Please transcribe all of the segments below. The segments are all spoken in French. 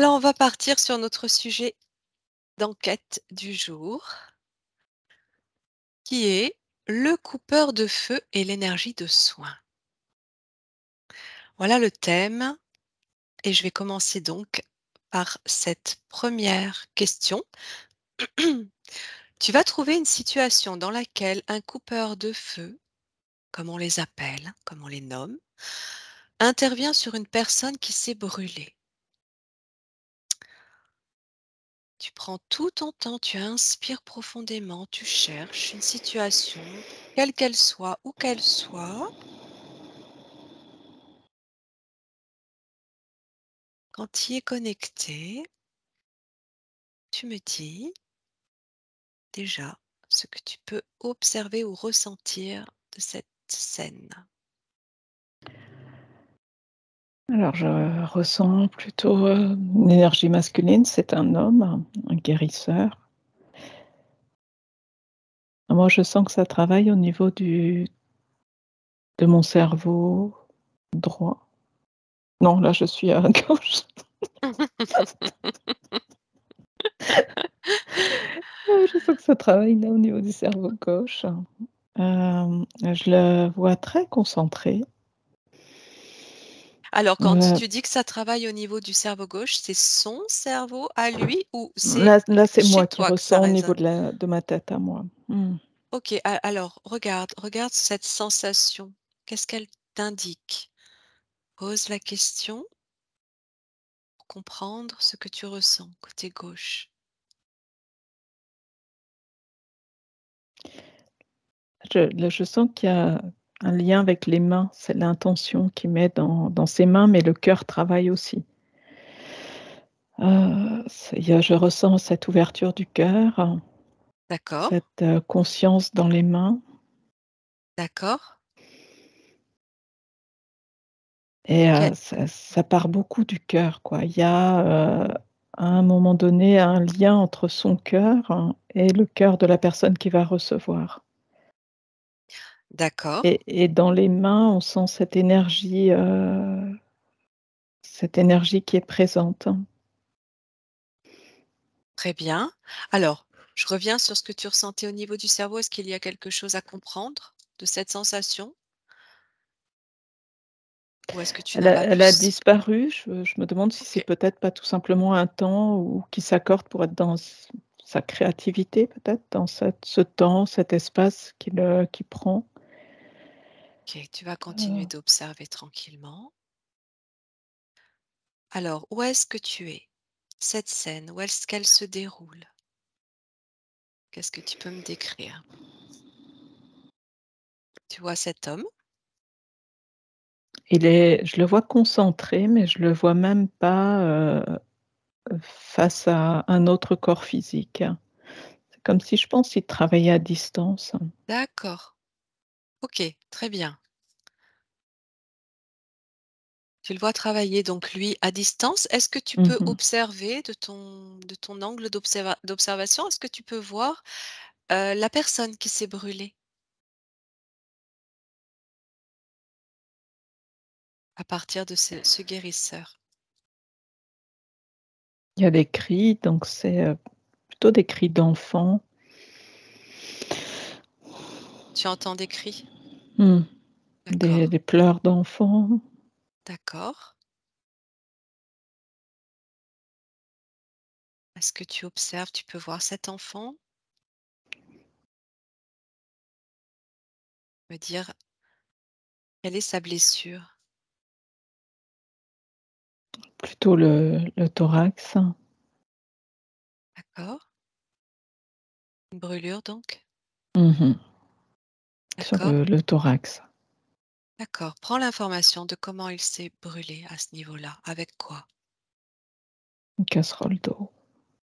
Alors, on va partir sur notre sujet d'enquête du jour, qui est le coupeur de feu et l'énergie de soin. Voilà le thème et je vais commencer donc par cette première question. Tu vas trouver une situation dans laquelle un coupeur de feu, comme on les appelle, comme on les nomme, intervient sur une personne qui s'est brûlée. Tu prends tout ton temps, tu inspires profondément, tu cherches une situation, quelle qu'elle soit, où qu'elle soit. Quand tu y es connecté, tu me dis déjà ce que tu peux observer ou ressentir de cette scène. Alors, je ressens plutôt, une énergie masculine. C'est un homme, un guérisseur. Moi, je sens que ça travaille au niveau de mon cerveau droit. Non, là, je suis à gauche. Je sens que ça travaille là, au niveau du cerveau gauche. Je le vois très concentré. Alors, quand Heu, tu dis que ça travaille au niveau du cerveau gauche, c'est son cerveau à lui ou c'est là, c'est chez moi qui toi que ça ressens au niveau résonne? de ma tête à moi. Mmh. Ok, alors regarde cette sensation. Qu'est-ce qu'elle t'indique? Pose la question pour comprendre ce que tu ressens côté gauche. Je sens qu'il y a un lien avec les mains. C'est l'intention qu'il met dans ses mains, mais le cœur travaille aussi. C'est il y a Je ressens cette ouverture du cœur, D'accord, cette, conscience dans les mains d'accord. et Que- ça part beaucoup du cœur, quoi. Il y a, à un moment donné, un lien entre son cœur, et le cœur de la personne qui va recevoir D'accord. et dans les mains, on sent cette énergie qui est présente. Très bien. Alors, je reviens sur ce que tu ressentais au niveau du cerveau. Est-ce qu'il y a quelque chose à comprendre de cette sensation? Ou est-ce que tu n'as pas Elle a plus? disparu. Je me demande si c'est OK, peut-être pas tout simplement un temps ou qui s'accorde pour être dans sa créativité peut-être, dans ce temps, cet espace qu'il prend. OK, tu vas continuer Heu, d'observer tranquillement. Alors, où est-ce que tu es? Cette scène, où est-ce qu'elle se déroule? Qu'est-ce que tu peux me décrire? Tu vois cet homme? je le vois concentré, mais je le vois même pas, face à un autre corps physique. C'est comme si, je pense, il travaillait à distance. D'accord. OK, très bien. Tu le vois travailler donc lui à distance. Est-ce que tu Mmh peux mh. observer de ton angle d'observation, est-ce que tu peux voir, la personne qui s'est brûlée à partir de ce guérisseur? Il y a des cris, donc c'est, plutôt des cris d'enfants. Tu entends des cris? Mmh. D'accord, Des pleurs d'enfants. d'accord. Est-ce que tu observes, tu peux voir cet enfant? Me dire quelle est sa blessure? Plutôt le thorax. D'accord. Une brûlure donc? Mmh mh. Sur D'accord, le thorax. d'accord. Prends l'information de comment il s'est brûlé à ce niveau-là. Avec quoi? Une casserole d'eau.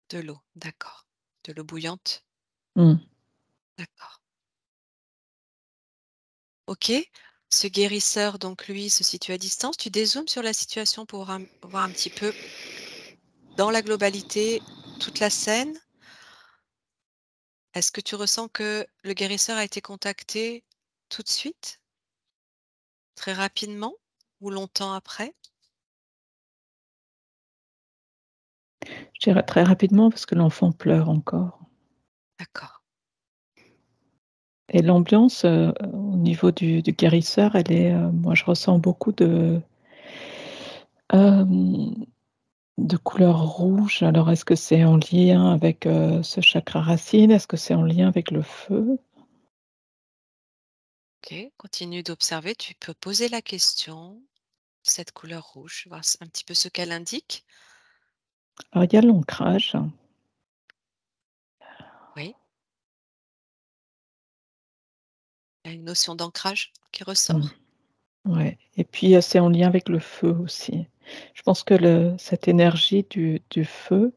De l'eau, d'accord. De l'eau bouillante? Mmh. D'accord. OK. Ce guérisseur, donc lui, se situe à distance. Tu dézoomes sur la situation pour voir un petit peu dans la globalité toute la scène. Est-ce que tu ressens que le guérisseur a été contacté tout de suite, très rapidement ou longtemps après? Je dirais très rapidement parce que l'enfant pleure encore D'accord. et l'ambiance, au niveau du guérisseur, elle est, moi je ressens beaucoup hem, de couleur rouge. Alors est-ce que c'est en lien avec, ce chakra racine? Est-ce que c'est en lien avec le feu? OK, continue d'observer. Tu peux poser la question, cette couleur rouge, voir un petit peu ce qu'elle indique. Alors il y a l'ancrage. Oui, il y a une notion d'ancrage qui Mmh, ressort. ouais et puis, c'est en lien avec le feu aussi. Je pense que le cette énergie du feu,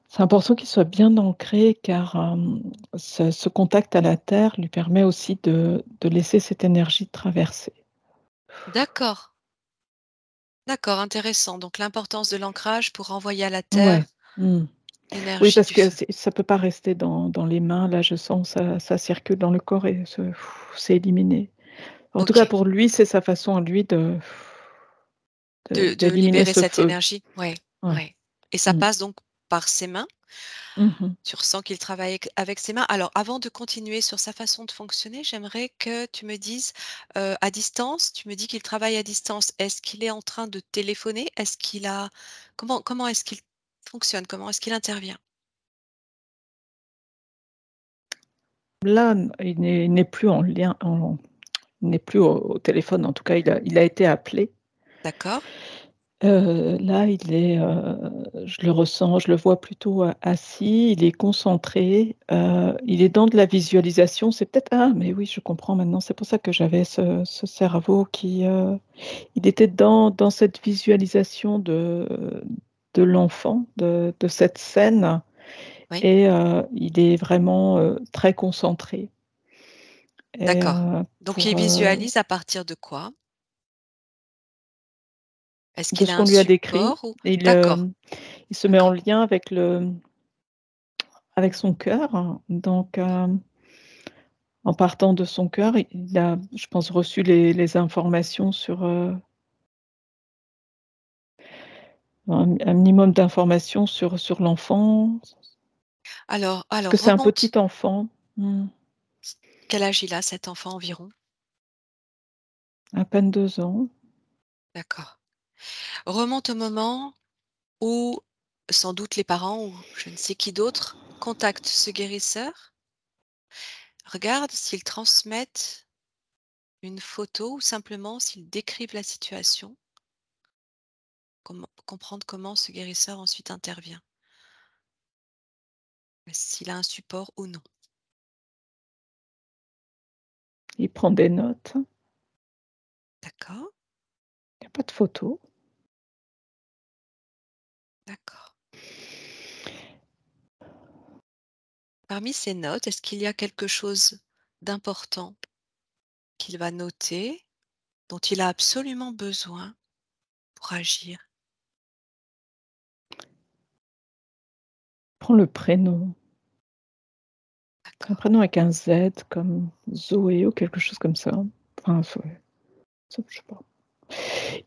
c'est important qu'il soit bien ancré car, ce contact à la terre lui permet aussi de laisser cette énergie traverser. D'accord, d'accord, intéressant. Donc l'importance de l'ancrage pour envoyer à la Ouais, terre mmh. Oui, l'énergie parce du que feu. ça peut pas rester dans les mains. Là, je sens ça circule dans le corps et c'est éliminé. En tout cas, OK, pour lui, c'est sa façon à lui de d'éliminer libérer ce cette feu. énergie. Ouais, Ouais. ouais, et ça Mmh. passe donc par ses mains? Mmh mh. Tu ressens qu'il travaille avec ses mains. Alors, avant de continuer sur sa façon de fonctionner, j'aimerais que tu me dises, à distance, tu me dis qu'il travaille à distance. Est-ce qu'il est en train de téléphoner? Est-ce qu'il a comment est-ce qu'il fonctionne? Comment est-ce qu'il intervient? Là, il n'est plus en lien il n'est plus au téléphone. En tout cas, il a été appelé. D'accord, Là, je le ressens, je le vois plutôt, assis, il est concentré, il est dans de la visualisation. C'est peut-être mais oui, je comprends maintenant. C'est pour ça que j'avais ce cerveau qui, il était dans cette visualisation de l'enfant, de cette scène oui, et il est vraiment, très concentré et d'accord. Donc il visualise à partir de quoi? Est-ce de qu'il ce a qu'on un lui a décrit, support ou il, d'accord, il se met en d'accord. lien avec son cœur, donc en partant de son cœur, il a, je pense, reçu les informations sur, un minimum d'informations sur l'enfant. Parce que Alors c'est un remonte. petit enfant, Quel âge il a cet enfant environ? à peine 2 ans. D'accord. Remonte au moment où sans doute les parents ou je ne sais qui d'autre contactent ce guérisseur. Regarde s'ils transmettent une photo ou simplement s'ils décrivent la situation, comprendre comment ce guérisseur ensuite intervient, s'il a un support ou non. Il prend des notes. D'accord, Il y a pas de photo. d'accord. Parmi ces notes, est-ce qu'il y a quelque chose d'important qu'il va noter, dont il a absolument besoin pour agir? Il prend le prénom, un D'accord. prénom avec un Z comme Zoé ou quelque chose comme ça. Enfin Zoé, ça je sais pas.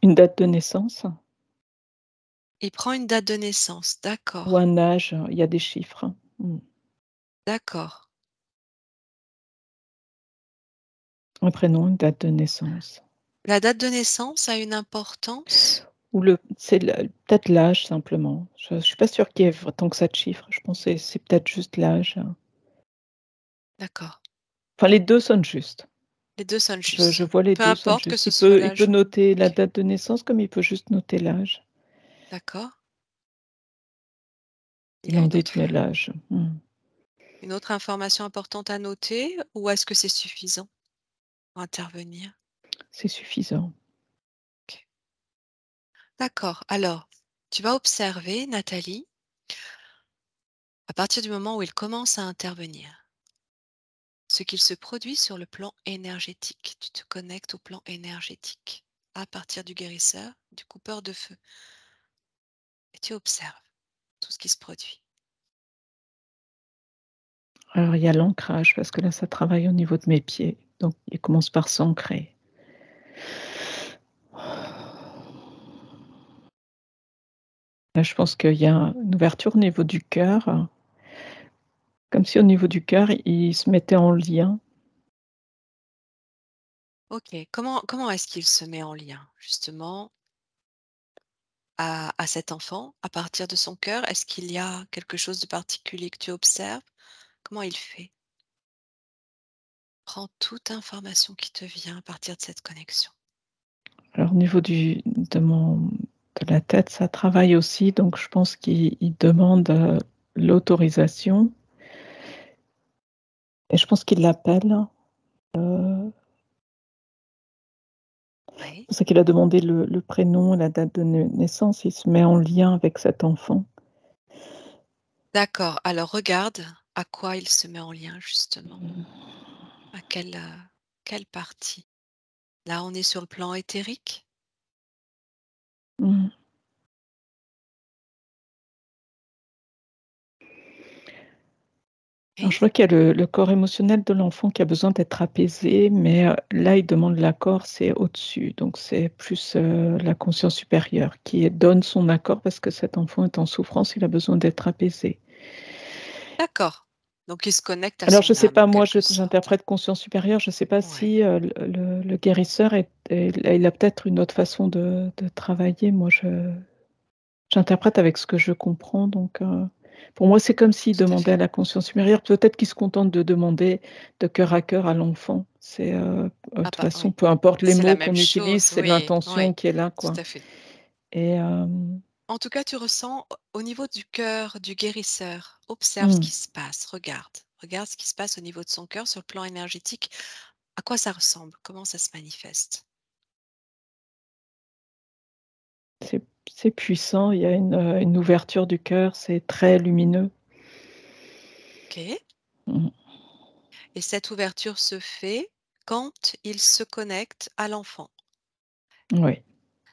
Une date de naissance Il prend une date de naissance, ou d'accord, un âge, il y a des chiffres. d'accord. Un prénom, une date de naissance. La date de naissance a une importance? Ou c'est peut-être l'âge simplement. Je suis pas sûre qu'il y ait tant que ça de chiffres. Je pense que c'est peut-être juste l'âge. D'accord. Enfin les 2 sonnent juste. Les 2 sonnent Je justes. vois les Peu 2 sonnent importe que juste. ce Il soit peut il peut l'âge ou noter la OK, date de naissance comme il peut juste noter l'âge. d'accord. Il Il y a en déduit l'âge. une autre information importante à noter ou est-ce que c'est suffisant pour intervenir? C'est suffisant. OK. D'accord. Alors, tu vas observer, Nathalie, à partir du moment où il commence à intervenir, ce qu'il se produit sur le plan énergétique. Tu te connectes au plan énergétique à partir du guérisseur, du coupeur de feu et tu observes tout ce qui se produit. Alors il y a l'ancrage parce que là ça travaille au niveau de mes pieds, donc il commence par s'ancrer. Là, je pense qu'il y a une ouverture au niveau du cœur, comme si au niveau du cœur, il se mettait en lien. OK. Comment est-ce qu'il se met en lien, justement, à cet enfant, à partir de son cœur? Est-ce qu'il y a quelque chose de particulier que tu observes? Comment il fait? Prends toute information qui te vient à partir de cette connexion. Alors au niveau de la tête, ça travaille aussi, donc je pense qu'il demande, l'autorisation et je pense qu'il l'appelle, Oui. c'est pour ça qu'il a demandé le prénom et la date de naissance. Il se met en lien avec cet enfant. D'accord, alors regarde à quoi il se met en lien, justement. À quelle partie? Là, on est sur le plan éthérique? Mmh. Alors je Oui. vois qu'il y a le corps émotionnel de l'enfant qui a besoin d'être apaisé, mais là, il demande l'accord, c'est au-dessus, donc c'est plus, la conscience supérieure qui donne son accord parce que cet enfant est en souffrance, il a besoin d'être apaisé. D'accord. Donc il se connecte à Alors je son sais âme en pas, moi quelque sorte. j'interprète conscience supérieure, je sais pas Ouais. si, le guérisseur il a peut-être une autre façon de travailler. Moi j'interprète avec ce que je comprends, donc pour moi, c'est comme s'il Tout à demandait à fait. la conscience supérieure. Peut-être qu'il se contente de demander de cœur à cœur à l'enfant. C'est, de Ah toute bah, façon, oui, peu importe les c'est la mots même qu'on utilise, chose, c'est oui, l'intention oui, qui est là, tout quoi à fait. et En tout cas, tu ressens au niveau du cœur du guérisseur, observe ce mmh, qui se passe, regarde. Regarde ce qui se passe au niveau de son cœur sur le plan énergétique. À quoi ça ressemble? Comment ça se manifeste? c'est puissant, il y a une ouverture du cœur, c'est très lumineux. OK. Mmh, Et cette ouverture se fait quand il se connecte à l'enfant. oui,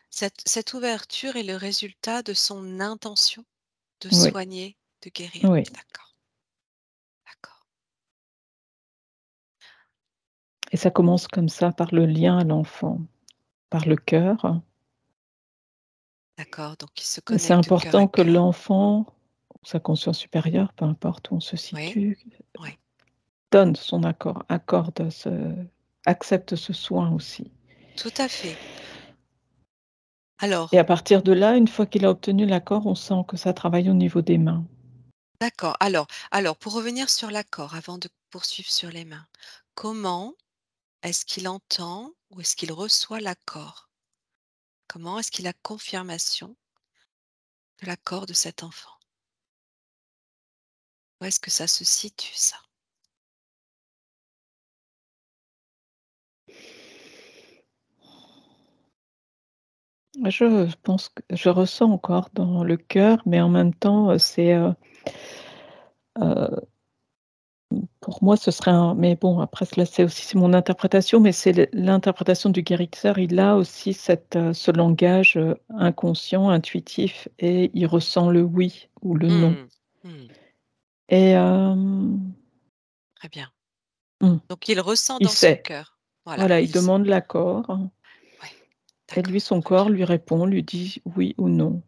Cette ouverture est le résultat de son intention de oui, soigner, de guérir. oui D'accord, d'accord, et ça commence comme ça par le lien à l'enfant, par le cœur d'accord. Donc il se et c'est connecte de cœur à important que cœur. l'enfant, sa conscience supérieure, peu importe où on se Oui, situe, oui, donne son accord, accepte ce soin aussi. tout à fait. Et à Alors, partir de là, une fois qu'il a obtenu l'accord, on sent que ça travaille au niveau des mains. d'accord. Alors, pour revenir sur l'accord, avant de poursuivre sur les mains, comment est-ce qu'il entend ou est-ce qu'il reçoit l'accord? Comment est-ce qu'il a confirmation de l'accord de cet enfant? Où est-ce que ça se situe, ça? Je pense que je ressens encore dans le cœur, mais en même temps, heu, pour moi, ce serait un mais bon, après là, c'est mon interprétation, mais c'est l'interprétation du guérisseur. Il a aussi ce langage, inconscient, intuitif et il ressent le oui ou le non Mmh. Mmh. et Très bien. mmh, Donc il ressent il dans son sait. cœur. Voilà, Voilà, il il sait. demande l'accord Oui, et lui, d'accord, son très bien. corps lui répond, lui dit oui ou non.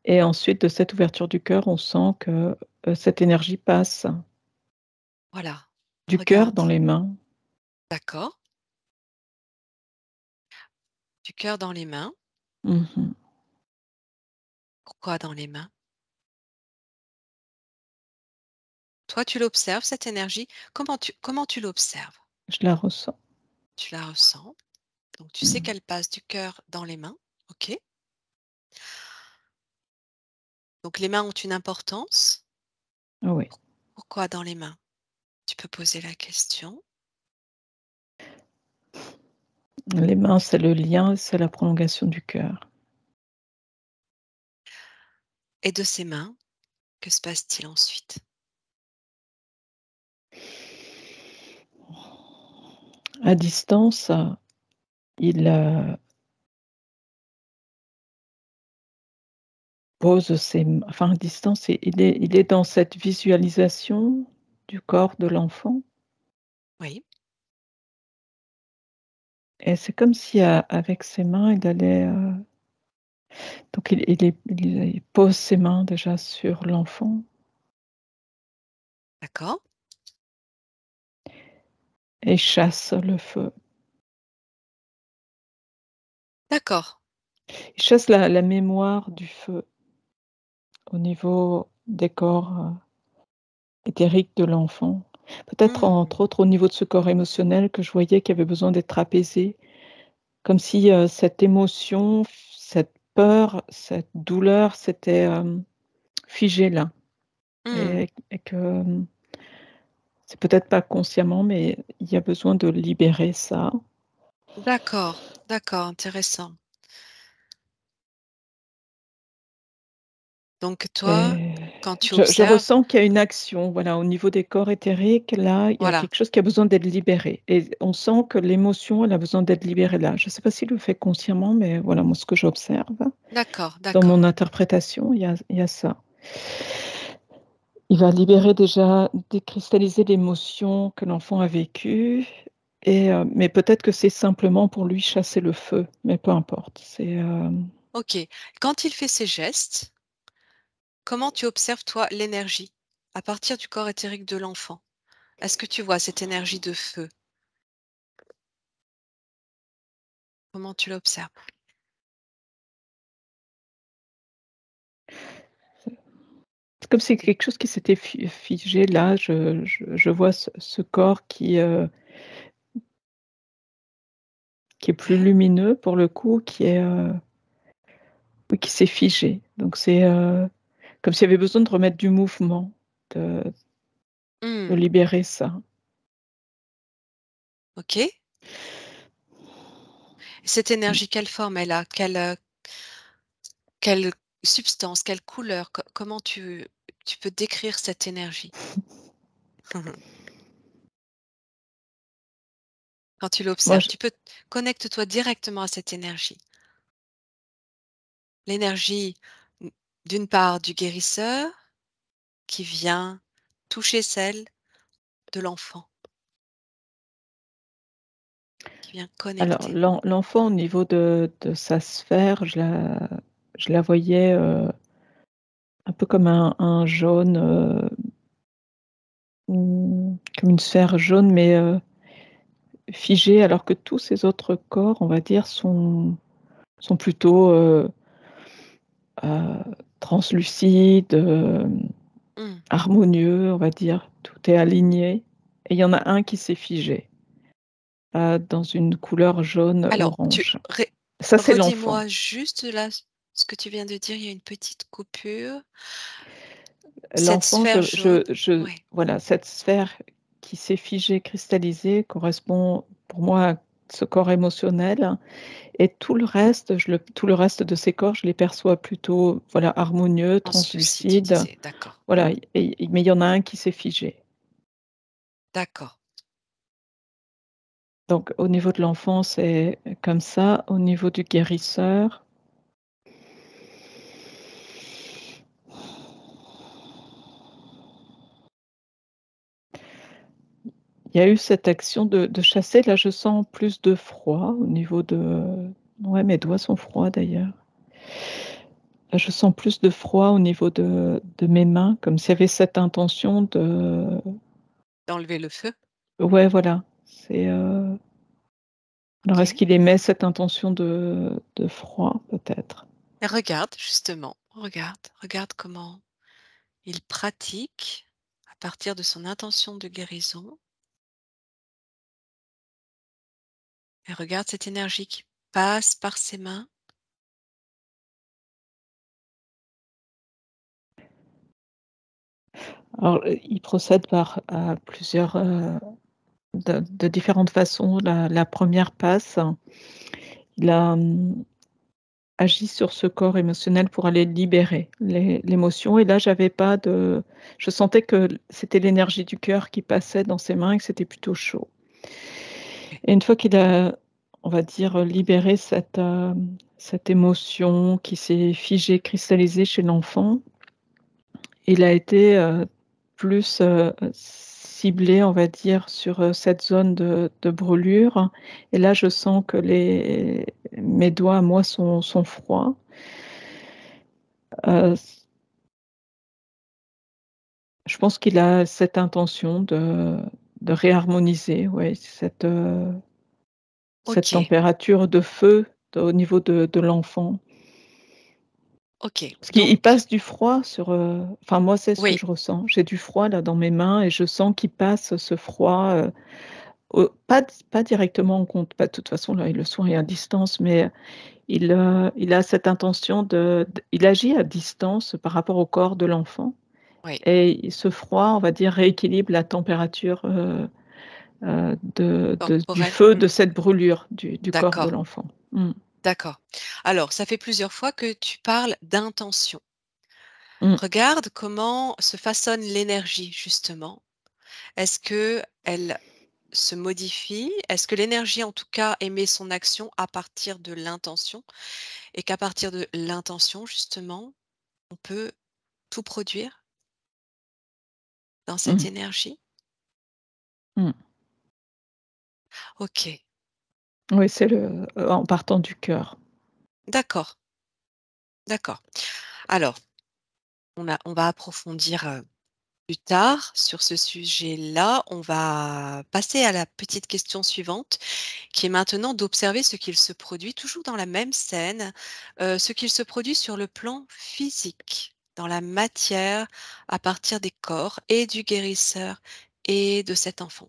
Et ensuite de cette ouverture du cœur, on sent que, cette énergie passe Voilà, du cœur regarde. dans les mains. D'accord, du cœur dans les mains. Mmh mh. Pourquoi dans les mains? Toi, tu l'observes, cette énergie. Comment tu l'observes? Je la ressens. Tu la ressens. Donc tu sais Mmh. qu'elle passe du cœur dans les mains. OK. Donc les mains ont une importance. Oui. Pourquoi dans les mains? Tu peux poser la question. Les mains, c'est le lien, c'est la prolongation du cœur. Et de ces mains, que se passe-t-il ensuite? À distance, il, pose ses m enfin à distance, il est dans cette visualisation du corps de l'enfant Oui, et c'est comme si, avec ses mains, il allait, Donc il pose ses mains déjà sur l'enfant D'accord. et chasse le feu. D'accord. Il chasse la mémoire du feu au niveau des corps, éthériques de l'enfant. Peut-être Mmh. entre autres au niveau de ce corps émotionnel que je voyais qui avait besoin d'être apaisé, comme si, cette émotion, cette peur, cette douleur s'était, figée là Mmh. et que, c'est peut-être pas consciemment, mais il y a besoin de libérer ça. D'accord, d'accord, intéressant. Donc toi, Et quand tu je observes ressens qu'il y a une action, voilà, au niveau des corps éthériques, là, il y a voilà, quelque chose qui a besoin d'être libéré et on sent que l'émotion, elle a besoin d'être libérée là. Je ne sais pas s'il le fait consciemment, mais voilà, moi, ce que j'observe d'accord, dans d'accord. mon interprétation, il y a ça. Il va libérer déjà, décristalliser l'émotion que l'enfant a vécue et mais peut-être que c'est simplement pour lui chasser le feu, mais peu importe. OK. Quand il fait ces gestes, comment tu observes toi l'énergie à partir du corps éthérique de l'enfant? Est-ce que tu vois cette énergie de feu? Comment tu l'observes? C'est comme si quelque chose qui s'était figé là, je vois ce corps qui est plus Ouais. lumineux pour le coup, oui, qui s'est figé. Donc c'est, comme s'il y avait besoin de remettre du mouvement, de de Mmh. libérer ça. OK. Cette énergie, quelle forme elle a? Quelle substance, quelle couleur? Comment tu peux décrire cette énergie? Quand tu Moi l'observes, je tu peux connecte-toi directement à cette énergie. L'énergie, d'une part du guérisseur qui vient toucher celle de l'enfant, qui vient alors connecter. l'enfant au niveau de sa sphère, je la voyais, un peu comme un jaune, comme une sphère jaune mais, figée alors que tous ses autres corps, on va dire, sont plutôt, translucides, Mmh. harmonieux, on va dire. Tout est aligné et il y en a un qui s'est figé, dans une couleur jaune Alors, orange. Ça, c'est l'enfant. redis-moi juste là ce que tu viens de dire, il y a une petite coupure. Cette L'enfant, sphère jaune, ouais, voilà, cette sphère qui s'est figée, cristallisée correspond pour moi à ce corps émotionnel et tout le reste de ces corps, je les perçois plutôt, voilà, harmonieux, translucide, tu translucides, disais. D'accord. voilà mais il y en a un qui s'est figé. D'accord. Donc au niveau de l'enfant, c'est comme ça. Au niveau du guérisseur, il y a eu cette action de chasser. Là, je sens plus de froid au niveau de ouais, mes doigts sont froids d'ailleurs. Là, je sens plus de froid au niveau de mes mains, comme s'il y avait cette intention de D'enlever le feu? ouais, voilà. Alors est-ce OK. qu'il émet cette intention de froid peut-être? Et regarde justement, regarde comment il pratique à partir de son intention de guérison et regarde cette énergie qui passe par ses mains. Alors, il procède par à plusieurs, de différentes façons. La 1re passe, il a, agi sur ce corps émotionnel pour aller libérer l'émotion et là, j'avais pas de je sentais que c'était l'énergie du cœur qui passait dans ses mains et que c'était plutôt chaud OK. et une fois qu'il a, on va dire, libéré cette émotion qui s'est figée, cristallisée chez l'enfant, il a été, plus, ciblé, on va dire, sur, cette zone de brûlure et là, je sens que les mes doigts à moi sont froids S je pense qu'il a cette intention de réharmoniser, ouais, cette OK, température de feu au niveau de l'enfant. OK, Parce qu'il donc passe du froid sur, enfin moi c'est ce que oui, je ressens. J'ai du froid là dans mes mains et je sens qu'il passe ce froid, pas directement en compte, bah, de toute façon là, le soin est à distance, mais il a cette intention il agit à distance par rapport au corps de l'enfant oui, et ce froid, on va dire, rééquilibre la température, du corporel, feu de cette brûlure du corps de d'accord, l'enfant. Mmh. d'accord. Alors, ça fait plusieurs fois que tu parles d'intention. Mmh. Regarde comment se façonne l'énergie, justement. Est-ce que elle se modifie? Est-ce que l'énergie, en tout cas, émet son action à partir de l'intention et qu'à partir de l'intention, justement, on peut tout produire dans cette Mmh. énergie? Mmh. OK, Oui, c'est en partant du cœur. d'accord, d'accord. Alors, on va approfondir, plus tard sur ce sujet-là. On va passer à la petite question suivante, qui est maintenant d'observer ce qu'il se produit, toujours dans la même scène, ce qu'il se produit sur le plan physique, dans la matière, à partir des corps et du guérisseur et de cet enfant.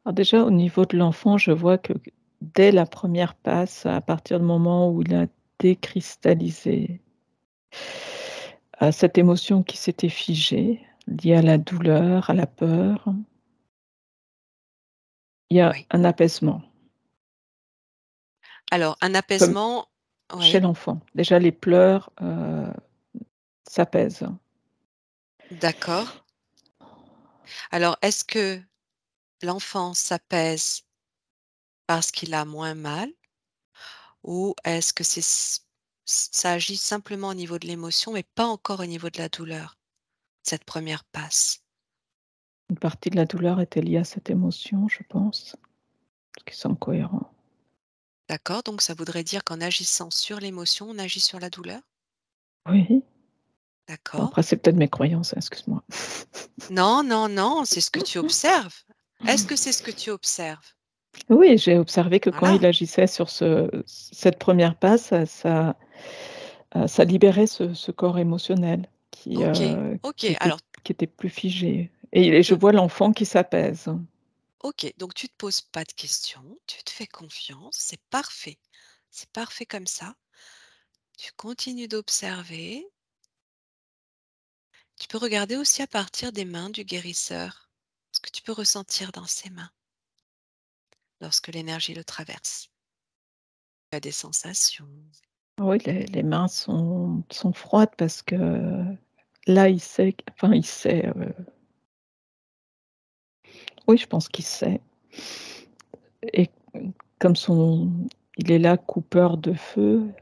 Alors déjà au niveau de l'enfant, je vois que dès la première passe, à partir du moment où il a décristallisé, cette émotion qui s'était figée, liée à la douleur, à la peur, il y a Oui. un apaisement, Alors un comme apaisement, chez oui, l'enfant. Déjà les pleurs, s'apaisent. d'accord. Alors est-ce que l'enfant s'apaise parce qu'il a moins mal? Ou est-ce que ça agit simplement au niveau de l'émotion, mais pas encore au niveau de la douleur, cette première passe? Une partie de la douleur était liée à cette émotion, je pense, ce qui semble cohérent. D'accord? Donc ça voudrait dire qu'en agissant sur l'émotion, on agit sur la douleur? Oui. Bon D'accord. après c'est peut-être mes croyances, hein, excuse-moi. Non, non, non, c'est ce que tu observes. Est-ce que c'est ce que tu observes? Oui, j'ai observé que quand Voilà. il agissait sur cette première passe, ça libérait ce corps émotionnel qui, OK, heu, qui OK. était Alors, qui était plus figé et je donc vois l'enfant qui s'apaise. OK, donc tu te poses pas de questions, tu te fais confiance, c'est parfait. C'est parfait comme ça. Tu continues d'observer. Tu peux regarder aussi à partir des mains du guérisseur, ce que tu peux ressentir dans ses mains lorsque l'énergie le traverse. Tu as des sensations. Oui, les mains sont froides parce que là, il sait q enfin il sait, oui, je pense qu'il sait et comme il est là coupeur de feu,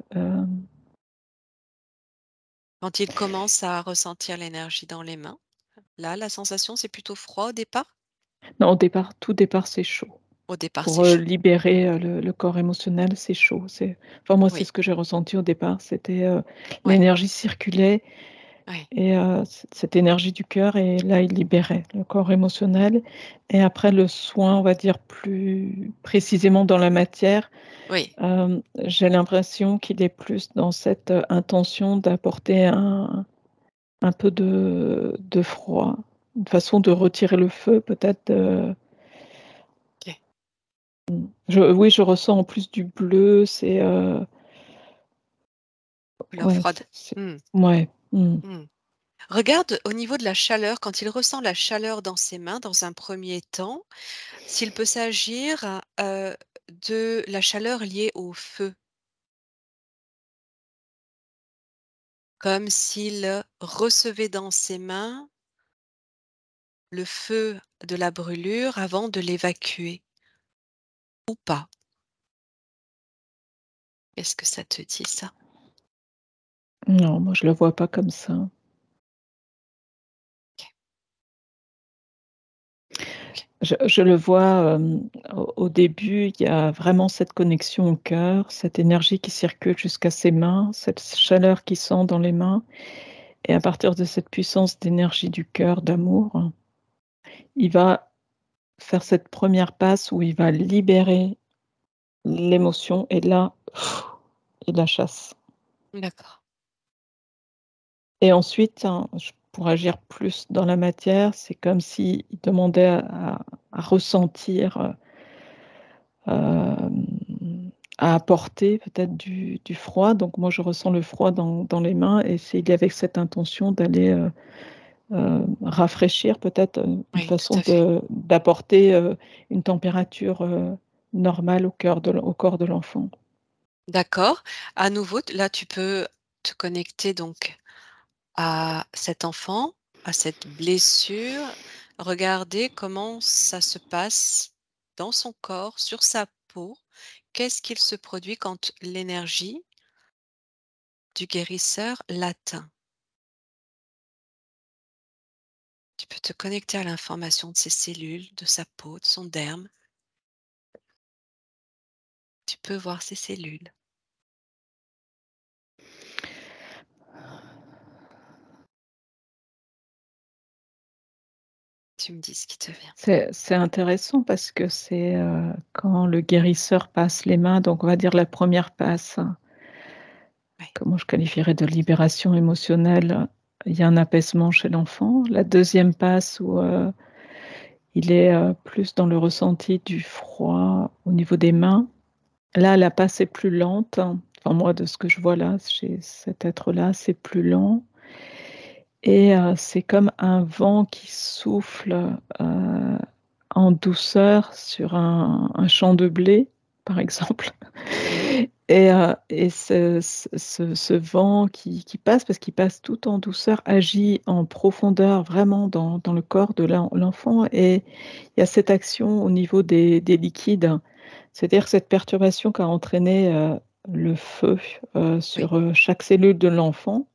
Quand il commence à ressentir l'énergie dans les mains, là, la sensation, c'est plutôt froid au départ? non, tout départ, c'est chaud. Au départ, Pour, c'est chaud. libérer, le corps émotionnel, c'est chaud. Enfin moi, c'est Oui, ce que j'ai ressenti au départ, c'était, ouais, l'énergie circulait ouais, et cette énergie du cœur et là, il libérait le corps émotionnel et après le soin, on va dire plus précisément dans la matière, oui. j'ai l'impression qu'il est plus dans cette, intention d'apporter un peu de froid, une façon de retirer le feu peut-être, OK. oui, je ressens en plus du bleu, Couleur ouais, froide. c'est Mmh, ouais, mmh. Regarde au niveau de la chaleur, quand il ressent la chaleur dans ses mains, dans un premier temps, s'il peut s'agir, de la chaleur liée au feu. Comme s'il recevait dans ses mains le feu de la brûlure avant de l'évacuer ou pas? Qu'est-ce que ça te dit ça? non, moi je le vois pas comme ça. OK, OK. Je le vois, au début, il y a vraiment cette connexion au cœur, cette énergie qui circule jusqu'à ses mains, cette chaleur qui sent dans les mains et à partir de cette puissance d'énergie du cœur, d'amour, il va faire cette première passe où il va libérer l'émotion et là, il la chasse D'accord. et ensuite, hein, pour agir plus dans la matière, c'est comme s'il demandait à ressentir, à apporter peut-être du froid. Donc moi, je ressens le froid dans les mains et c'est il est avec cette intention d'aller, rafraîchir peut-être, une Oui, tout façon à fait. d'apporter, une température, normale au corps de l'enfant. D'accord. À nouveau, là, tu peux te connecter donc à cet enfant, à cette blessure, regarder comment ça se passe dans son corps, sur sa peau. Qu'est-ce qu'il se produit quand l'énergie du guérisseur l'atteint? Tu peux te connecter à l'information de ses cellules, de sa peau, de son derme. Tu peux voir ses cellules. Tu me dis ce qui te vient. C'est intéressant parce que c'est, quand le guérisseur passe les mains, donc on va dire la première passe, Oui, comment je qualifierais de libération émotionnelle, il y a un apaisement chez l'enfant. La deuxième passe où, il est, plus dans le ressenti du froid au niveau des mains. Là, la passe est plus lente. Enfin moi, de ce que je vois là, chez cet être-là, c'est plus lent et c'est comme un vent qui souffle, en douceur sur un champ de blé, par exemple. oui, Et ce vent qui passe, parce qu'il passe tout en douceur, agit en profondeur vraiment dans le corps de l'enfant et il y a cette action au niveau des liquides. C'est-à-dire que cette perturbation qui a entraîné, le feu, oui, sur, chaque cellule de l'enfant,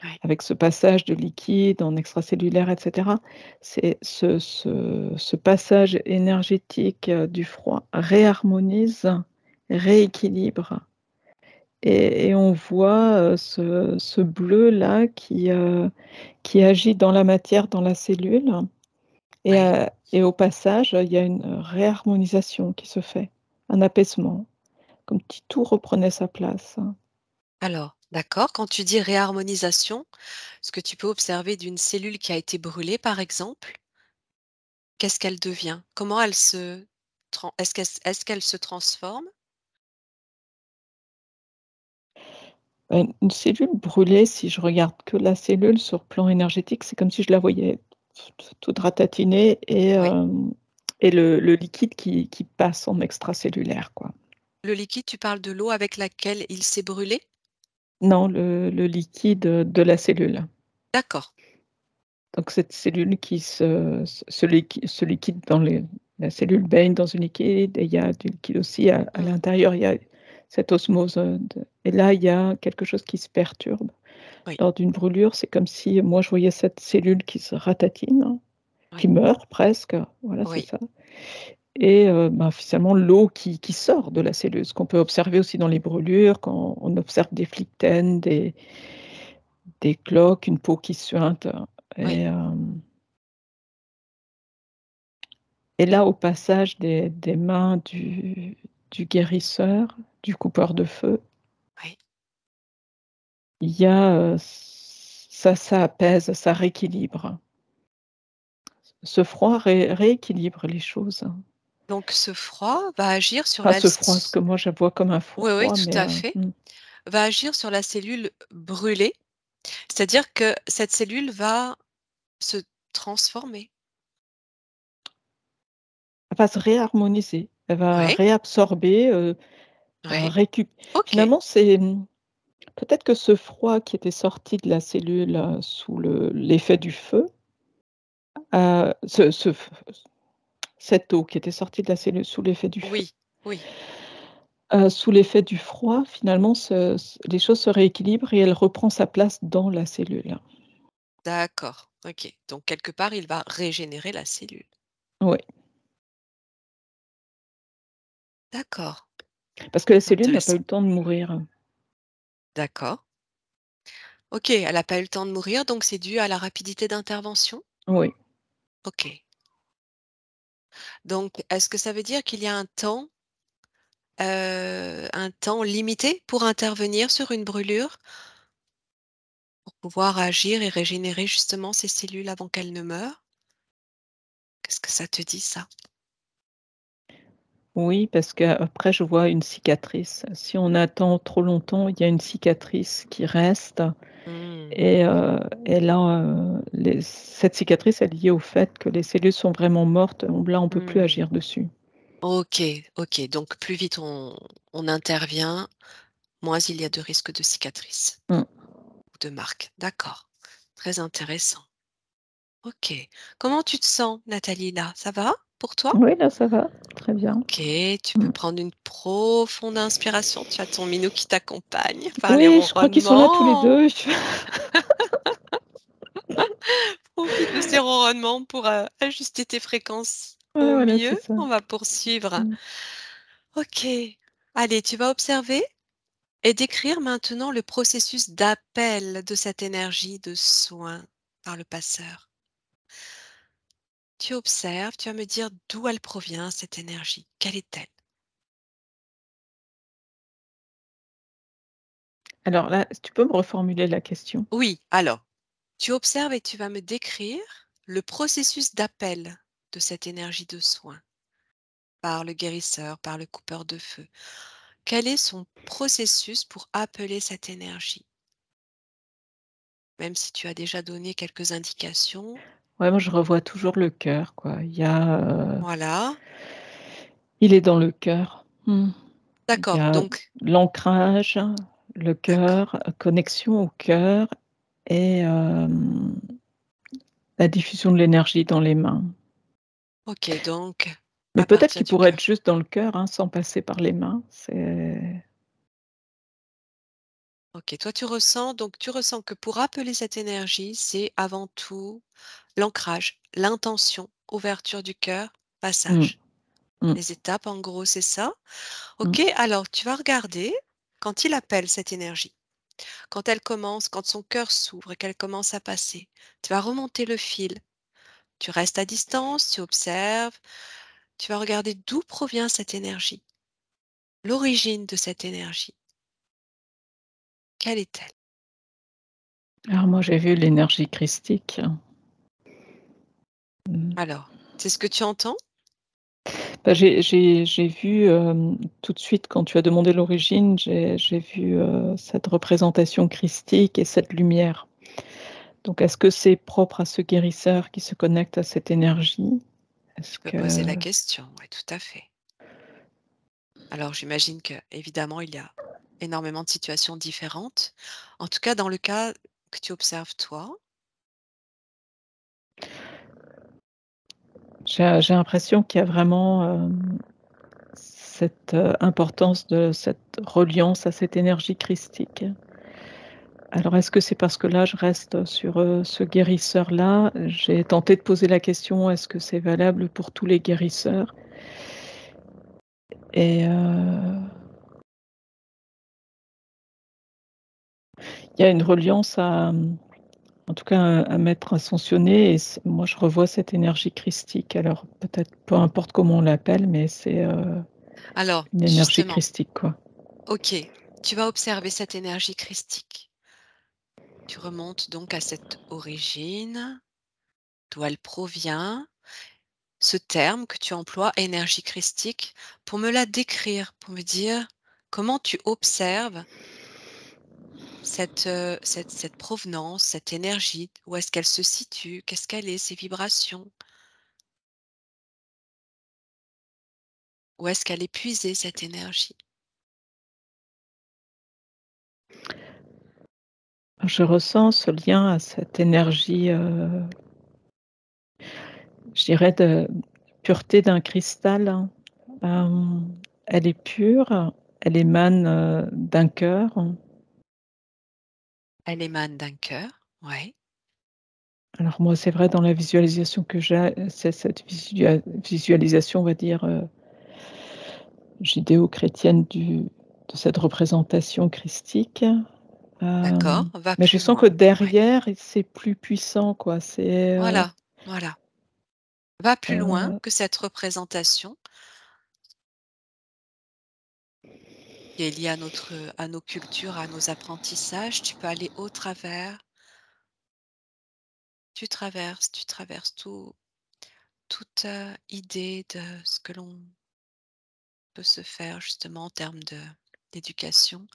oui, avec ce passage de liquide en extracellulaire et cetera, c'est ce passage énergétique, du froid réharmonise, rééquilibre et on voit, ce bleu-là qui agit dans la matière, dans la cellule et oui. et au passage, il y a une réharmonisation qui se fait, un apaisement, comme si tout reprenait sa place. Alors, d'accord, quand tu dis réharmonisation, ce que tu peux observer d'une cellule qui a été brûlée, par exemple, qu'est-ce qu'elle devient? Comment elle se est-ce qu'elle se transforme? Une cellule brûlée, si je regarde que la cellule sur plan énergétique, c'est comme si je la voyais toute ratatinée Oui. et le liquide qui passe en extracellulaire, quoi. Le liquide, tu parles de l'eau avec laquelle il s'est brûlé? Non, le liquide, de la cellule. D'accord. Donc cette cellule qui se liquide dans les la cellule baigne dans une liquide et il y a du liquide aussi à Mmh. l'intérieur, il y a cette osmose, de et là, il y a quelque chose qui se perturbe. Oui, Lors d'une brûlure, c'est comme si moi je voyais cette cellule qui se ratatine, qui oui, meurt presque, voilà, c'est oui, ça et ben, finalement l'eau qui sort de la cellule. Ce qu'on peut observer aussi dans les brûlures quand on observe des phlyctènes, des cloques, une peau qui suinte oui, et et là, au passage des mains du guérisseur, du coupeur de feu, oui. il y a, ça apaise, ça rééquilibre. Ce froid rééquilibre les choses. Donc ce froid va agir sur Enfin, la ce froid, ce c que moi je vois comme un oui, oui, froid, tout mais à fait, mmh. va agir sur la cellule brûlée, c'est-à-dire que cette cellule va se transformer? Elle va se réharmoniser, elle va Oui, réabsorber, oui, récup OK, finalement, c'est, peut-être que ce froid qui était sorti de la cellule, sous l'effet du feu, ce f cette eau qui était sortie de la cellule sous l'effet du feu, oui, oui, sous l'effet du froid, finalement, les choses se rééquilibrent et elle reprend sa place dans la cellule. d'accord, OK. Donc quelque part, il va régénérer la cellule. Oui, D'accord, Parce que la cellule n'a pas eu intéressant. le temps de mourir. D'accord. OK, elle n'a pas eu le temps de mourir, donc c'est dû à la rapidité d'intervention? Oui. OK. Donc est-ce que ça veut dire qu'il y a un temps limité pour intervenir sur une brûlure? Pour pouvoir agir et régénérer justement ces cellules avant qu'elles ne meurent? Qu'est-ce que ça te dit ça? Oui, parce qu'après je vois une cicatrice. Si on attend trop longtemps, il y a une cicatrice qui reste Mmh. et là, cette cicatrice est liée au fait que les cellules sont vraiment mortes. Là, on peut plus Mmh. agir dessus. OK, OK, donc plus vite on intervient, moins il y a de risques de cicatrices Mmh. ou de marques. D'accord, très intéressant. OK. Comment tu te sens, Nathalie, là? Ça va pour toi? Oui, là, ça va, très bien. OK, tu peux Mmh. prendre une profonde inspiration. Tu as ton minou qui t'accompagne par les Oui, je crois qu'ils sont là tous les ronronnements. 2. Profite de ces ronronnements pour, ajuster tes fréquences Ouais, au voilà, c'est mieux. ça. On va poursuivre. Mmh. OK. Allez, tu vas observer et décrire maintenant le processus d'appel de cette énergie de soin par le passeur. Tu observes, tu vas me dire d'où elle provient, cette énergie. Quelle est-elle? Alors là, tu peux me reformuler la question? Oui, alors, tu observes et tu vas me décrire le processus d'appel de cette énergie de soin par le guérisseur, par le coupeur de feu. Quel est son processus pour appeler cette énergie? Même si tu as déjà donné quelques indications. Ouais, moi, je revois toujours le cœur, quoi. Voilà, Il est dans le cœur. Il y d'accord, a donc l'ancrage, le d'accord. cœur, connexion au cœur et la diffusion de l'énergie dans les mains. OK, donc Mais à peut-être partir qu'il du pourrait être cœur. juste dans le cœur, hein, sans passer par les mains. C'est OK, toi tu ressens que pour appeler cette énergie, c'est avant tout l'ancrage, l'intention, ouverture du cœur, mmh, passage. mmh, Les étapes en gros, c'est ça? mmh. OK, alors tu vas regarder quand il appelle cette énergie, quand elle commence, quand son cœur s'ouvre et qu'elle commence à passer, tu vas remonter le fil. Tu restes à distance, tu observes, tu vas regarder d'où provient cette énergie, l'origine de cette énergie. Quelle est-elle? Alors moi, j'ai vu l'énergie christique. Mmh. Alors, c'est ce que tu entends? Bah, j'ai vu, tout de suite quand tu as demandé l'origine, j'ai vu, cette représentation christique et cette lumière. Donc est-ce que c'est propre à ce guérisseur qui se connecte à cette énergie? Est-ce Tu peux poser que la question, oui, tout à fait. Alors, j'imagine que évidemment, il y a énormément de situations différentes. En tout cas, dans le cas que tu observes toi, j'ai l'impression qu'il y a vraiment, cette, importance de cette reliance à cette énergie christique. Alors est-ce que c'est parce que là, je reste sur, ce guérisseur-là? J'ai tenté de poser la question: «Est-ce que c'est valable pour tous les guérisseurs?» et il y a une reliance à, en tout cas un maître ascensionné et moi je revois cette énergie christique. Alors peut-être peu importe comment on l'appelle, mais c'est, alors une énergie justement, christique, quoi. OK, tu vas observer cette énergie christique. Tu remontes donc à cette origine, d'où elle provient. Ce terme que tu emploies, énergie christique, pour me la décrire, pour me dire comment tu observes cette provenance, cette énergie, où est-ce qu'elle se situe, qu'est-ce qu'elle est, ses vibrations, où est-ce qu'elle est puisée cette énergie? Je ressens ce lien à cette énergie, je dirais de pureté d'un cristal, hein. Elle est pure, elle émane, d'un cœur. Elle émane d'un cœur, ouais, Alors moi, c'est vrai dans la visualisation que j'ai, c'est cette visualisation, on va dire, judéo-chrétienne de cette représentation christique. D'accord, va Mais je plus sens que loin. Ouais, derrière, c'est plus puissant, quoi. voilà, voilà. Va plus loin Heu, que cette représentation qui est liée à nos cultures, à nos apprentissages. Tu peux aller au travers, tu traverses toute, idée de ce que l'on peut se faire justement en termes d'éducation.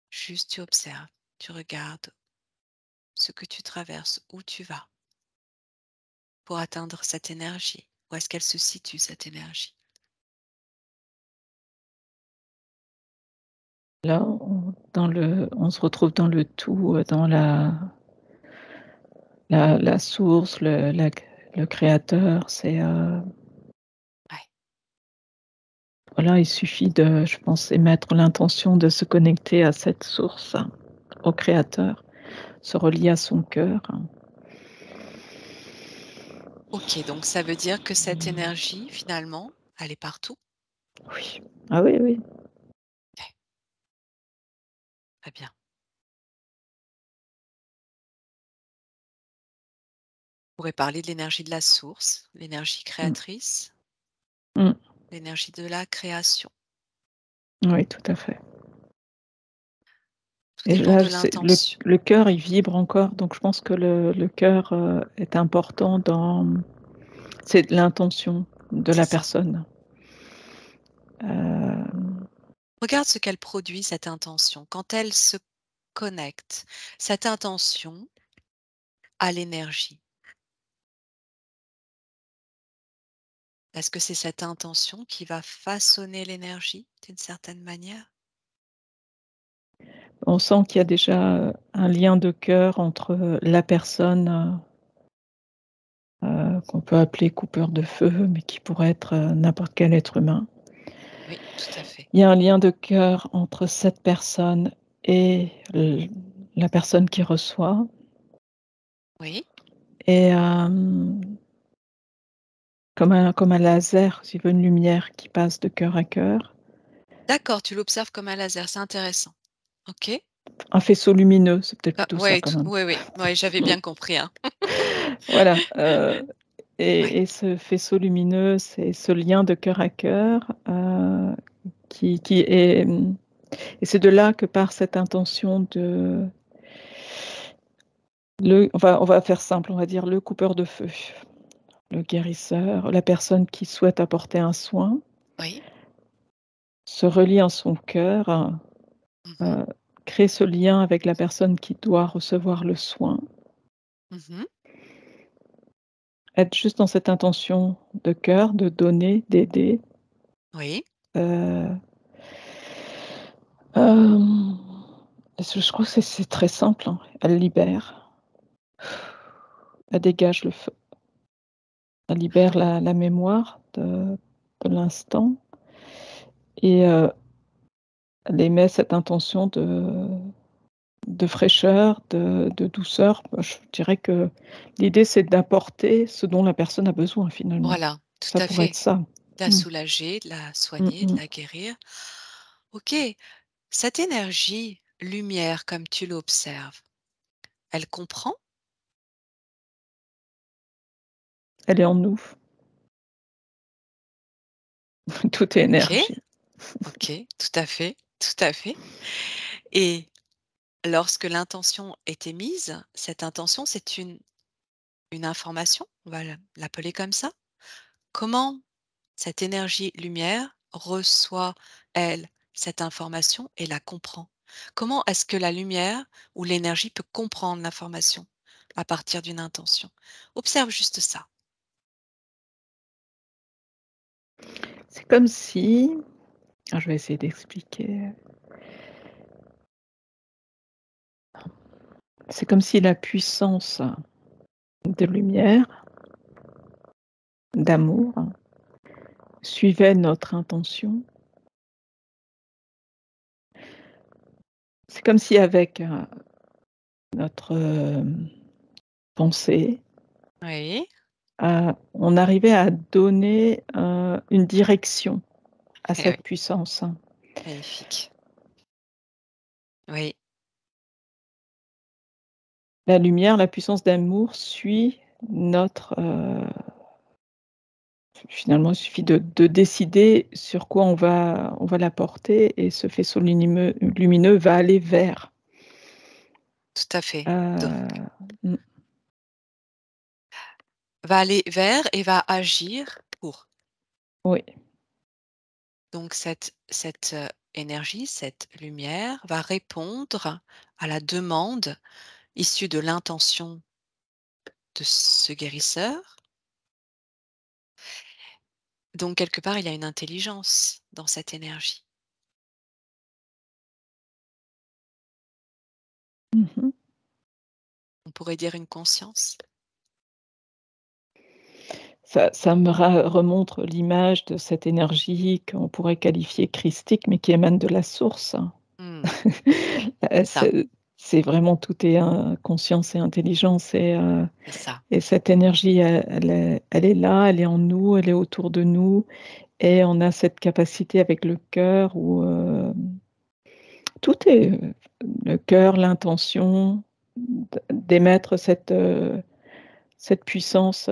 Juste tu observes, tu regardes ce que tu traverses, où tu vas pour atteindre cette énergie. Où est-ce qu'elle se situe cette énergie? Là, on se retrouve dans le tout, dans la source, le créateur. Ouais. Voilà, il suffit de, je pense, émettre l'intention de se connecter à cette source, au créateur, se relier à son cœur. OK, donc ça veut dire que cette énergie finalement, elle est partout? Oui. Ah oui, oui. OK, très bien. On pourrait parler de l'énergie de la source, l'énergie Mmh. créatrice, Mmh. l'énergie de la création. Oui, tout à fait. Tout Et dépend là, de c'est l'intention. le cœur, il vibre encore, donc je pense que le cœur, est important c'est l'intention de C'est la ça. personne. Hem, Regarde ce qu'elle produit, cette intention. Quand elle se connecte, cette intention a l'énergie. Est-ce que c'est cette intention qui va façonner l'énergie d'une certaine manière? on sent qu'il y a déjà, un lien de cœur entre, la personne, qu'on peut appeler coupeur de feu, mais qui pourrait être, n'importe quel être humain. Oui, tout à fait. Il y a un lien de cœur entre cette personne et la personne qui reçoit. Oui. Et comme un laser, si tu veux, une lumière qui passe de cœur à cœur, D'accord, tu l'observes comme un laser, c'est intéressant. OK. un faisceau lumineux, c'est peut-être Ah plutôt ça ouais, quand même. oui, oui, ouais, j'avais bien compris, hein. Voilà, Ouais, et ce faisceau lumineux, c'est ce lien de cœur à cœur, qui est, et c'est de là que part cette intention on va faire simple, on va dire le coupeur de feu, le guérisseur, la personne qui souhaite apporter un soin, oui. se relie en son cœur, Mmh. heu, crée ce lien avec la personne qui doit recevoir le soin. Mmh. Être juste dans cette intention de cœur, de donner, d'aider. Oui, Heu, hem, je crois que c'est très simple, hein. Elle libère, elle dégage le feu, elle libère la mémoire de l'instant, et elle émet cette intention de fraîcheur, de douceur. Bah, je dirais que l'idée, c'est d'apporter ce dont la personne a besoin finalement. voilà, tout Ça à pourrait être fait. ça. De la Mmh. soulager, de la Mmh soigner, de mh. la guérir. OK, cette énergie lumière comme tu l'observes, elle comprend? Elle est en nous. Tout est OK, énergie. OK, tout à fait, tout à fait. Et lorsque l'intention est émise, cette intention, c'est une information, on va l'appeler comme ça. Comment cette énergie lumière reçoit, elle, cette information et la comprend? Comment est-ce que la lumière ou l'énergie peut comprendre l'information à partir d'une intention? Observe juste ça. C'est comme si, je vais essayer d'expliquer. C'est comme si la puissance de lumière, d'amour, suivait notre intention. C'est comme si avec, notre, pensée, Oui, on arrivait à donner, une direction. à Eh cette oui, puissance. magnifique. Oui, La lumière, la puissance d'amour suit notre, finalement, il suffit de décider sur quoi on va la porter et ce faisceau lumineux va aller vers. tout à fait. Donc, Mmh, va aller vers et va agir pour. oui. Donc cette énergie, cette lumière va répondre à la demande issue de l'intention de ce guérisseur. Donc quelque part, il y a une intelligence dans cette énergie. Mmh. On pourrait dire une conscience. Ça me remontre l'image de cette énergie qu'on pourrait qualifier christique, mais qui émane de la source. Mmh, c'est ça, C'est vraiment tout est conscience et intelligence c'est ça. et cette énergie, elle est là, elle est en nous, elle est autour de nous et on a cette capacité avec le cœur où, tout est, le cœur, l'intention, d'émettre cette puissance,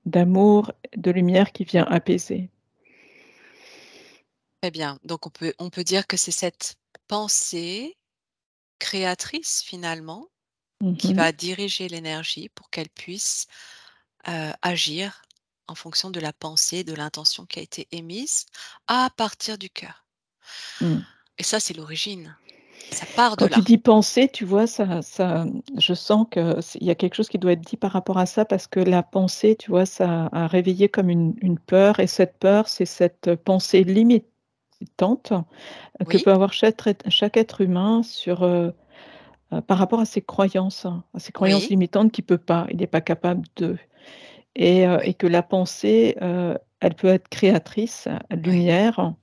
d'amour, de lumière qui vient apaiser. Très bien. Donc on peut dire que c'est cette pensée créatrice finalement Mmh qui mh. va diriger l'énergie pour qu'elle puisse, agir en fonction de la pensée, de l'intention qui a été émise à partir du cœur. Mmh. Et ça, c'est l'origine. Ça part de Quand tu là. dis penser, tu vois, je sens que il y a quelque chose qui doit être dit par rapport à ça parce que la pensée, tu vois, ça a réveillé comme une peur et cette peur, c'est cette pensée limitante, que Oui, peut avoir chaque être humain par rapport à ses croyances oui, limitantes qu'il peut pas, il n'est pas capable de et oui, que la pensée, elle peut être créatrice, oui, lumière,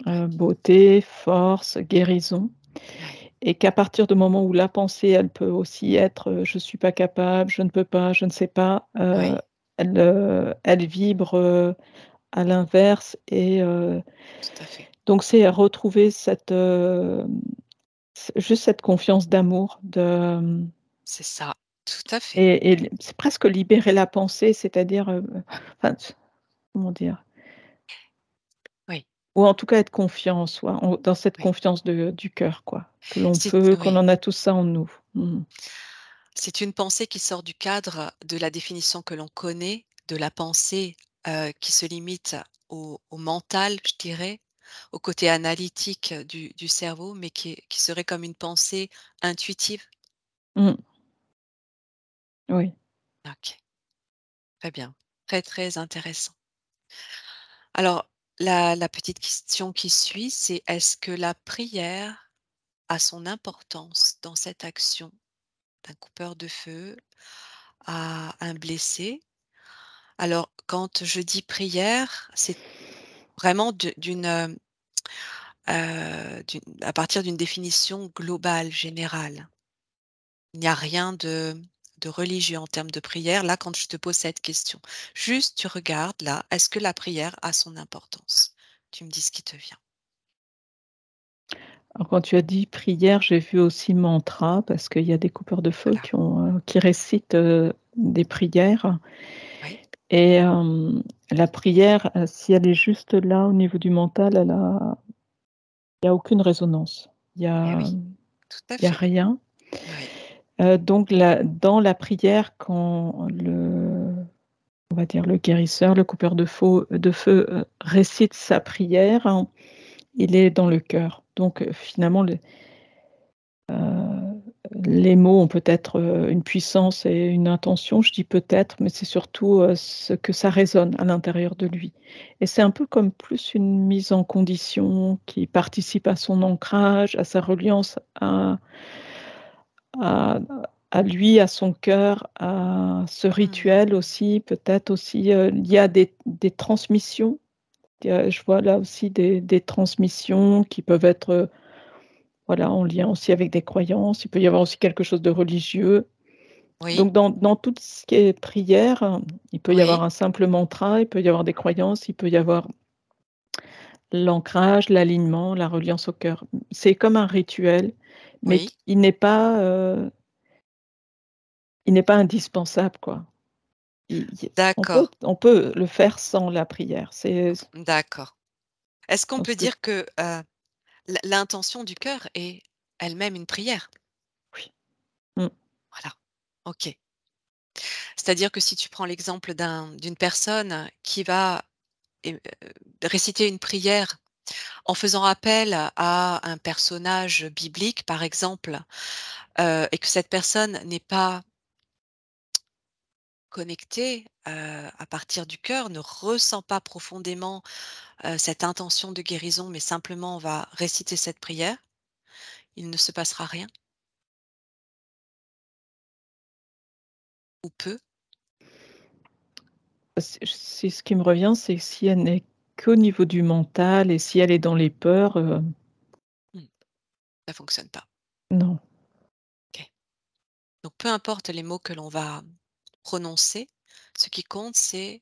oui, beauté, force, guérison. oui, Et qu'à partir du moment où la pensée, elle peut aussi être, «Je suis pas capable, je ne peux pas, je ne sais pas», oui, elle vibre, à l'inverse tout à fait. donc c'est à retrouver juste cette confiance d'amour C'est ça, tout à fait. et c'est presque libérer la pensée, c'est-à-dire, enfin, comment dire? Oui, Ou en tout cas être confiant en soi, dans cette oui. confiance du cœur quoi, qu'on Oui, en a tous ça en nous. Mmh. c'est une pensée qui sort du cadre de la définition que l'on connaît de la pensée, qui se limite au mental, je dirais, au côté analytique du cerveau, mais qui serait comme une pensée intuitive. Mmh. Oui. OK, très bien. Très, très intéressant. Alors, la petite question qui suit, c'est est-ce que la prière a son importance dans cette action d'un coupeur de feu à un blessé? Alors, quand je dis prière, c'est vraiment à partir d'une définition globale, générale. Il n'y a rien de religieux en termes de prière, là, quand je te pose cette question. Juste, tu regardes là, est-ce que la prière a son importance? Tu me dis ce qui te vient. Alors quand tu as dit prière, j'ai vu aussi mantra parce qu'il y a des coupeurs de feu Voilà. qui récitent, des prières Oui, et la prière, si elle est juste là au niveau du mental, il y a aucune résonance. Il y eh a oui, tout à il y a fait. rien. Oui, Donc dans la prière, quand on va dire le guérisseur, le coupeur de feu, récite sa prière, hein, il est dans le cœur. Donc finalement les mots ont peut-être, une puissance et une intention, je dis peut-être, mais c'est surtout, ce que ça résonne à l'intérieur de lui et c'est un peu comme plus une mise en condition qui participe à son ancrage, à sa reliance à à lui, à son cœur, à ce mmh, rituel aussi, peut-être aussi, lié à des transmissions. Je vois là aussi des transmissions qui peuvent être, voilà, en lien aussi avec des croyances. Il peut y avoir aussi quelque chose de religieux. oui, Donc dans tout ce qui est prière, il peut y avoir oui, un simple mantra, il peut y avoir des croyances, il peut y avoir l'ancrage, l'alignement, la reliance au cœur. C'est comme un rituel, mais Oui, qui il n'est pas indispensable, quoi. Il d'accord, on peut le faire sans la prière. C'est d'accord. Est-ce qu'on peut parce que dire que, l'intention du cœur est elle-même une prière? oui. Mmh. Voilà, OK. C'est-à-dire que si tu prends l'exemple d'une personne qui va réciter une prière en faisant appel à un personnage biblique, par exemple, et que cette personne n'est pas connectée, à partir du cœur, ne ressent pas profondément, cette intention de guérison, mais simplement va réciter cette prière, il ne se passera rien ou peu. C'est ce qui me revient, c'est si elle n'est qu'au niveau du mental et si elle est dans les peurs, Mmh, ça fonctionne pas. non. OK. Donc peu importe les mots que l'on va prononcer, ce qui compte, c'est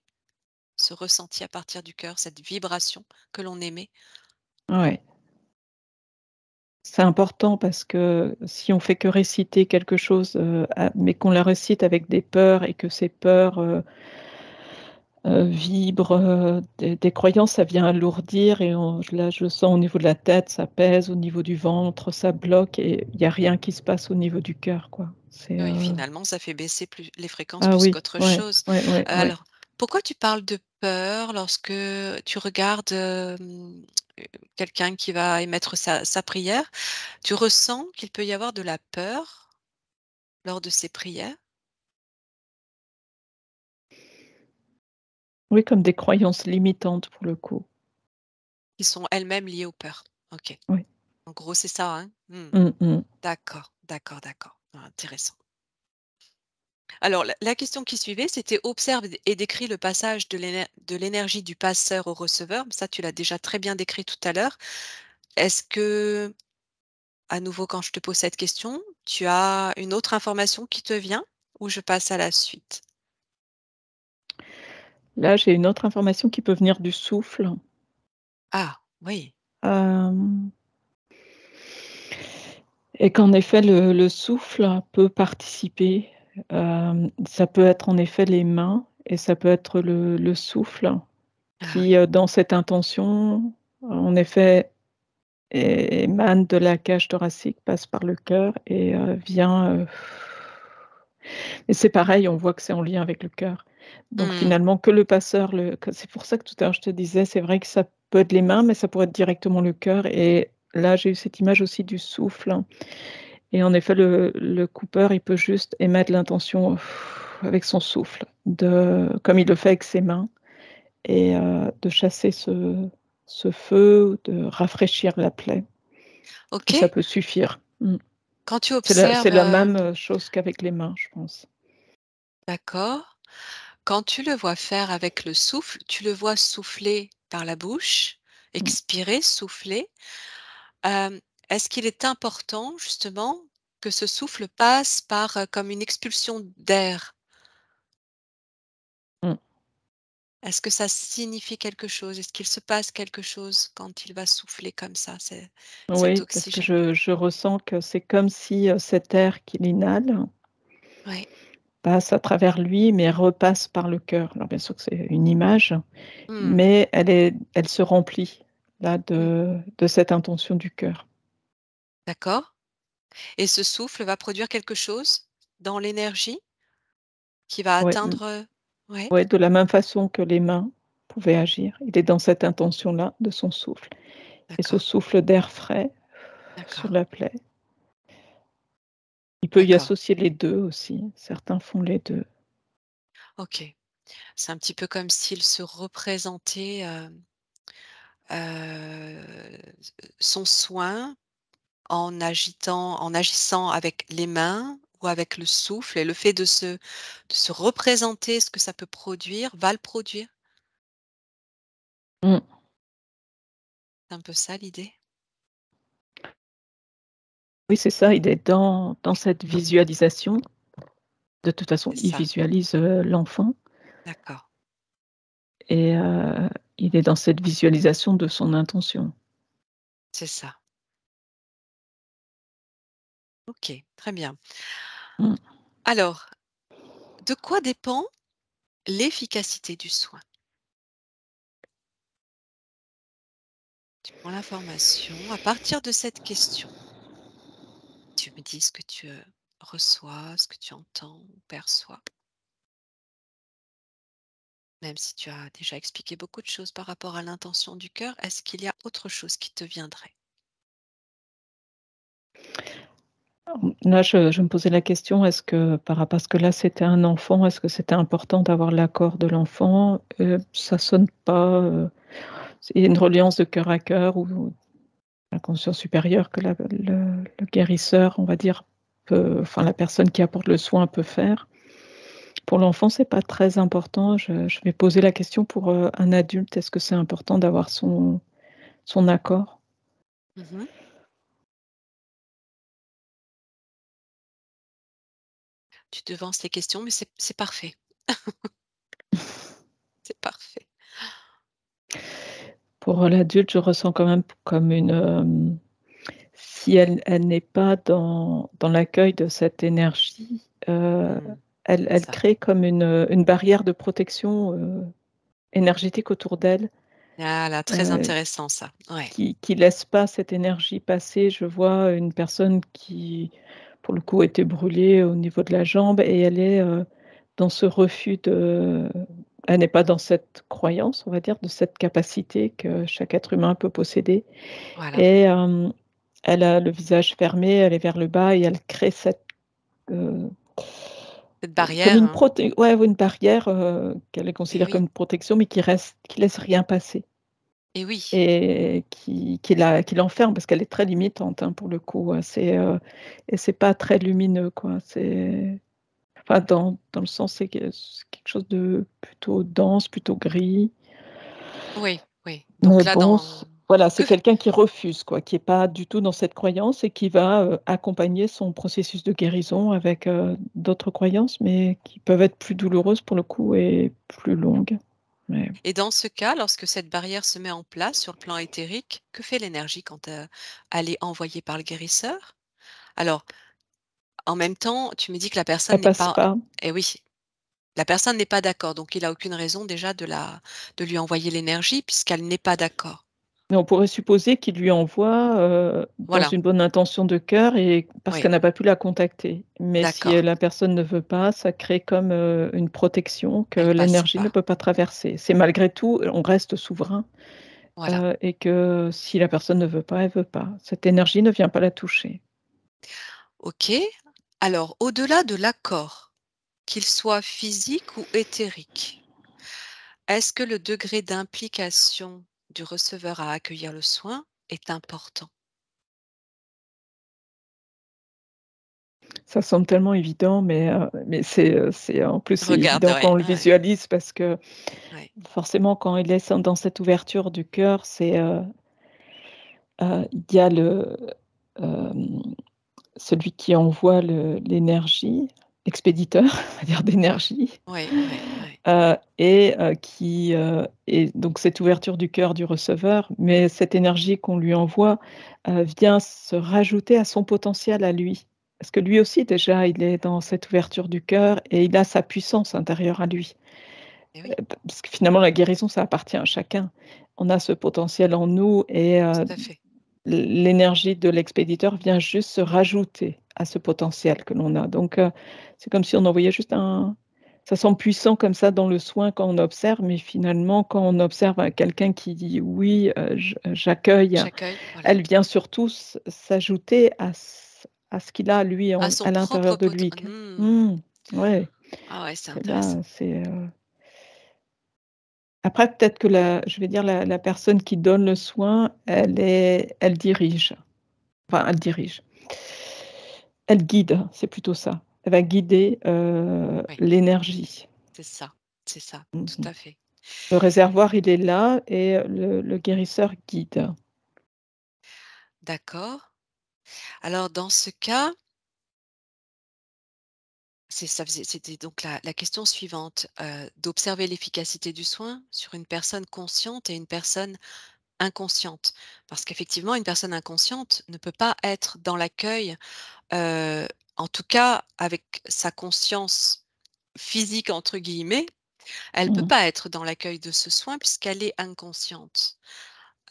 ce ressenti à partir du cœur, cette vibration que l'on émet. Ouais. C'est important parce que si on fait que réciter quelque chose, mais qu'on la récite avec des peurs et que ces peurs, vibrent, des croyances, ça vient alourdir et je le sens au niveau de la tête, ça pèse, au niveau du ventre, ça bloque et il y a rien qui se passe au niveau du cœur, quoi. Oui, finalement, ça fait baisser plus les fréquences Ah plus oui, qu'autre ouais, chose. ouais, ouais, ouais. Alors, pourquoi tu parles de peur lorsque tu regardes, quelqu'un qui va émettre sa prière? Tu ressens qu'il peut y avoir de la peur lors de ces prières Oui, comme des croyances limitantes pour le coup. qui sont elles-mêmes liées aux peurs? OK. Oui. En gros, c'est ça, hein? Mmh. Mmh mh. D'accord, d'accord, d'accord. Ah, intéressant. Alors, la question qui suivait, c'était observe et décris le passage de l'énergie du passeur au receveur. Ça, tu l'as déjà très bien décrit tout à l'heure. Est-ce que, à nouveau, quand je te pose cette question, tu as une autre information qui te vient ou je passe à la suite? Là, j'ai une autre information qui peut venir du souffle. Ah, oui. Hem Et qu'en effet, le souffle peut participer. Ça peut être en effet les mains et ça peut être le souffle Ah qui, oui. dans cette intention, en effet, émane de la cage thoracique, passe par le cœur et vient, et c'est pareil, on voit que c'est en lien avec le cœur. Donc Mmh. finalement, que le passeur le que c'est pour ça que tout à l'heure je te disais, c'est vrai que ça peut être les mains, mais ça pourrait être directement le cœur et là, j'ai eu cette image aussi du souffle. Et en effet, le coupeur, il peut juste émettre l'intention avec son souffle, comme il le fait avec ses mains et de chasser ce feu, de rafraîchir la plaie et ça OK. peut suffire. Mmh. Quand tu C'est observes, la même, chose qu'avec les mains, je pense. d'accord. Quand tu le vois faire avec le souffle, tu le vois souffler par la bouche, Mmh. expirer, souffler. Hem, est-ce qu'il est important justement que ce souffle passe par, comme une expulsion d'air? Mmh. Est-ce que ça signifie quelque chose? Est-ce qu'il se passe quelque chose quand il va souffler comme ça, cet Oui, parce que oxygène? je ressens que c'est comme si, cet air qu'il inhale Oui. passe à travers lui, mais repasse par le cœur. Alors bien sûr que c'est une image. Mmh. Mais elle se remplit là Mmh. de cette intention du cœur. D'accord, et ce souffle va produire quelque chose dans l'énergie qui va Ouais, atteindre, ouais, ouais, de la même façon que les mains pouvaient agir. Il est dans cette intention-là de son souffle et ce d'accord, souffle d'air frais sur d'accord, la plaie. Il peut y d'accord. associer les 2 aussi, certains font les 2. OK. C'est un petit peu comme s'il se représentait, son soin en agissant avec les mains ou avec le souffle, et le fait de se représenter ce que ça peut produire, va le produire. Mmh. C'est un peu ça l'idée? Oui, c'est ça, il est dans cette visualisation. De toute façon, C'est il ça, visualise, l'enfant d'accord. et il est dans cette visualisation de son intention. C'est ça. OK, très bien. Mmh. Alors, de quoi dépend l'efficacité du soin? Tu prends l'information à partir de cette question. Tu me dis ce que tu, reçois, ce que tu entends ou perçois. Même si tu as déjà expliqué beaucoup de choses par rapport à l'intention du cœur, est-ce qu'il y a autre chose qui te viendrait? Là, je me posais la question, est-ce que par rapport parce que là, c'était un enfant, est-ce que c'était important d'avoir l'accord de l'enfant? Ça sonne pas, c'est une reliance de cœur à cœur ou la conscience supérieure que le guérisseur, on va dire, peut enfin la personne qui apporte le soin peut faire. Pour l'enfant, c'est pas très important. Je vais poser la question pour, un adulte, est-ce que c'est important d'avoir son accord? Mmh. Tu devances les questions, mais c'est parfait, c'est parfait. Pour l'adulte, je ressens quand même comme une, si elle n'est pas dans l'accueil de cette énergie, Mmh, c'est elle ça. crée comme une barrière de protection, énergétique autour d'elle, Ah là, très heu, intéressant ça. Ouais, qui laisse pas cette énergie passer. Je vois une personne qui, pour le coup, était brûlée au niveau de la jambe et elle est, dans ce refus de elle n'est pas dans cette croyance, on va dire, de cette capacité que chaque être humain peut posséder voilà, et elle a le visage fermé, elle est vers le bas et elle crée cette, heu, cette comme barrière, une hein. proté ouais, une barrière, qu'elle Et considère comme oui, une protection, mais qui laisse rien passer et oui, et qui l'enferme parce qu'elle est très limitante, hein, pour le coup, et c'est pas très lumineux, quoi. C'est enfin, dans le sens, c'est quelque chose de plutôt dense, plutôt gris. oui, oui. Mais Donc là, bon, dans voilà, c'est que f quelqu'un qui refuse quoi, qui est pas du tout dans cette croyance et qui va, accompagner son processus de guérison avec, d'autres croyances, mais qui peuvent être plus douloureuses pour le coup et plus longues. Ouais. et dans ce cas, lorsque cette barrière se met en place sur le plan éthérique, que fait l'énergie quand, elle est envoyée par le guérisseur? Alors, en même temps, tu me dis que la personne Elle n'est passe pas pas. eh oui, la personne n'est pas d'accord, donc il a aucune raison déjà de lui envoyer l'énergie puisqu'elle n'est pas d'accord. Mais on pourrait supposer qu'il lui envoie, dans Voilà, une bonne intention de cœur et parce oui, qu'elle n'a pas pu la contacter. Mais si, d'accord, la personne ne veut pas, ça crée comme, une protection que elle passe l'énergie ne pas. peut pas traverser. C'est malgré tout, on reste souverain. Voilà. Et que si la personne ne veut pas, elle veut pas. Cette énergie ne vient pas la toucher. OK. Alors, au-delà de l'accord, qu'il soit physique ou éthérique, est-ce que le degré d'implication du receveur à accueillir le soin est important? Ça semble tellement évident, mais c'est en plus, c'est Regarde, évident quand ouais, on le ouais, visualise parce que ouais, forcément quand il est dans cette ouverture du cœur, il y a hem, celui qui envoie l'énergie, l'expéditeur, on va dire d'énergie, ouais, ouais, ouais. et et donc cette ouverture du cœur du receveur, mais cette énergie qu'on lui envoie, vient se rajouter à son potentiel à lui. Parce que lui aussi déjà, il est dans cette ouverture du cœur et il a sa puissance intérieure à lui. Et oui, Parce que finalement la guérison, ça appartient à chacun. On a ce potentiel en nous et tout à fait. l'énergie de l'expéditeur vient juste se rajouter à ce potentiel que l'on a. Donc, c'est comme si on envoyait juste un ça semble puissant comme ça dans le soin quand on observe, mais finalement quand on observe, quelqu'un qui dit: «Oui, j'accueille», J'accueille, voilà. elle vient surtout s'ajouter à ce qu'il a lui À en son à propre l'intérieur de poten lui que mmh. ouais, Ah ouais, c'est et là, intéressant. après peut-être que je vais dire la personne qui donne le soin, elle dirige. Enfin, elle dirige. Elle guide, c'est plutôt ça. Elle va guider, Oui, l'énergie. c'est ça, tout Mmh. à fait. Le réservoir, il est là et le guérisseur guide. D'accord. Alors dans ce cas, c'était donc la question suivante, d'observer l'efficacité du soin sur une personne consciente et une personne inconsciente. Parce qu'effectivement, une personne inconsciente ne peut pas être dans l'accueil, heu, en tout cas avec sa conscience «physique» entre guillemets, elle peut Mmh. pas être dans l'accueil de ce soin puisqu'elle est inconsciente.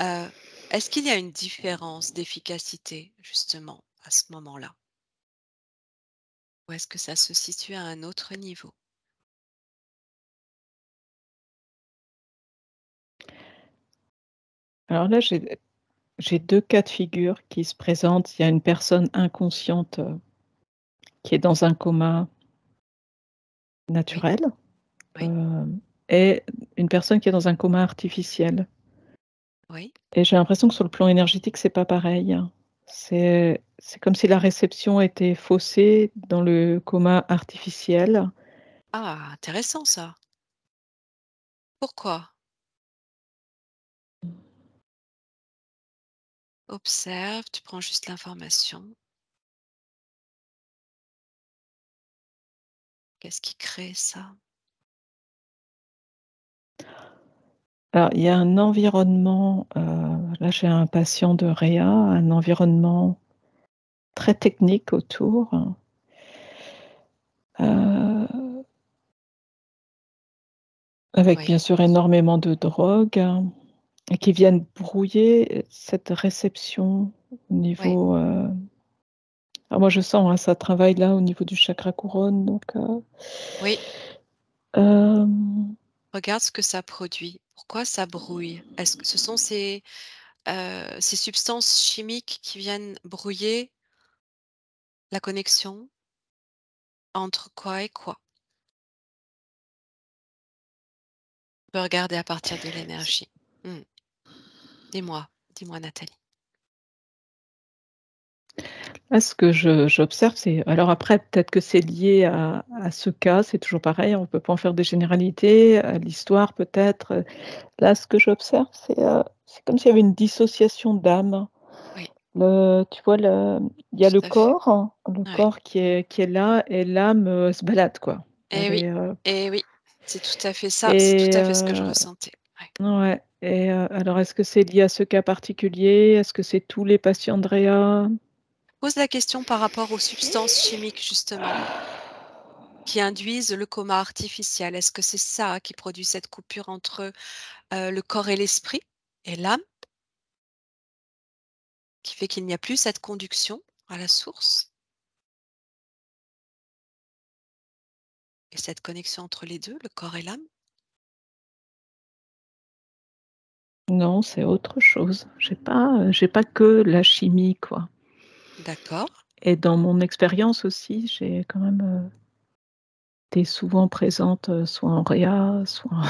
Heu, Est-ce qu'il y a une différence d'efficacité justement à ce moment-là? Ou est-ce que ça se situe à un autre niveau? Alors là, j'ai 2 cas de figure qui se présentent. Il y a une personne inconsciente, qui est dans un coma Oui, naturel, oui, hem et une personne qui est dans un coma artificiel oui. et j'ai l'impression que sur le plan énergétique, c'est pas pareil. C'est comme si la réception était faussée dans le coma artificiel. Ah, intéressant ça. Pourquoi? Observe, tu prends juste l'information. Qu'est-ce qui crée ça? Alors, il y a un environnement, là, j'ai un patient de réa, un environnement très technique autour, heu, avec bien Oui, sûr énormément de drogue, et qui viennent brouiller cette réception au oui, niveau, alors moi je sens, hein, ça travaille là au niveau du chakra couronne donc oui. hem, Regarde ce que ça produit. Pourquoi ça brouille? Est-ce que ce sont ces substances chimiques qui viennent brouiller la connexion entre quoi et quoi? On peut regarder à partir de l'énergie. Mmh. Dis-moi, dis-moi Nathalie. là ce que j'observe c'est alors après peut-être que c'est lié à ce cas, c'est toujours pareil, on ne peut pas en faire des généralités, à l'histoire peut-être, là ce que j'observe c'est comme s'il y avait une dissociation d'âme. Oui, Tu vois il y a tout à fait. le Oui. corps qui est là et l'âme, se balade quoi. Eh Elle oui, est, eh oui, c'est tout à fait ça, c'est tout et à fait ce que je ressentais. Ouais. ouais alors est-ce que c'est lié à ce cas particulier? Est-ce que c'est tous les patients de réa? Pose la question par rapport aux substances chimiques justement, qui induisent le coma artificiel. Est-ce que c'est ça qui produit cette coupure entre, le corps et l'esprit et l'âme, qui fait qu'il n'y a plus cette conduction à la source et cette connexion entre les 2, le corps et l'âme? Non, c'est autre chose. J'ai pas que la chimie quoi D'accord, et dans mon expérience aussi, j'ai quand même, été souvent présente, soit en réa, soit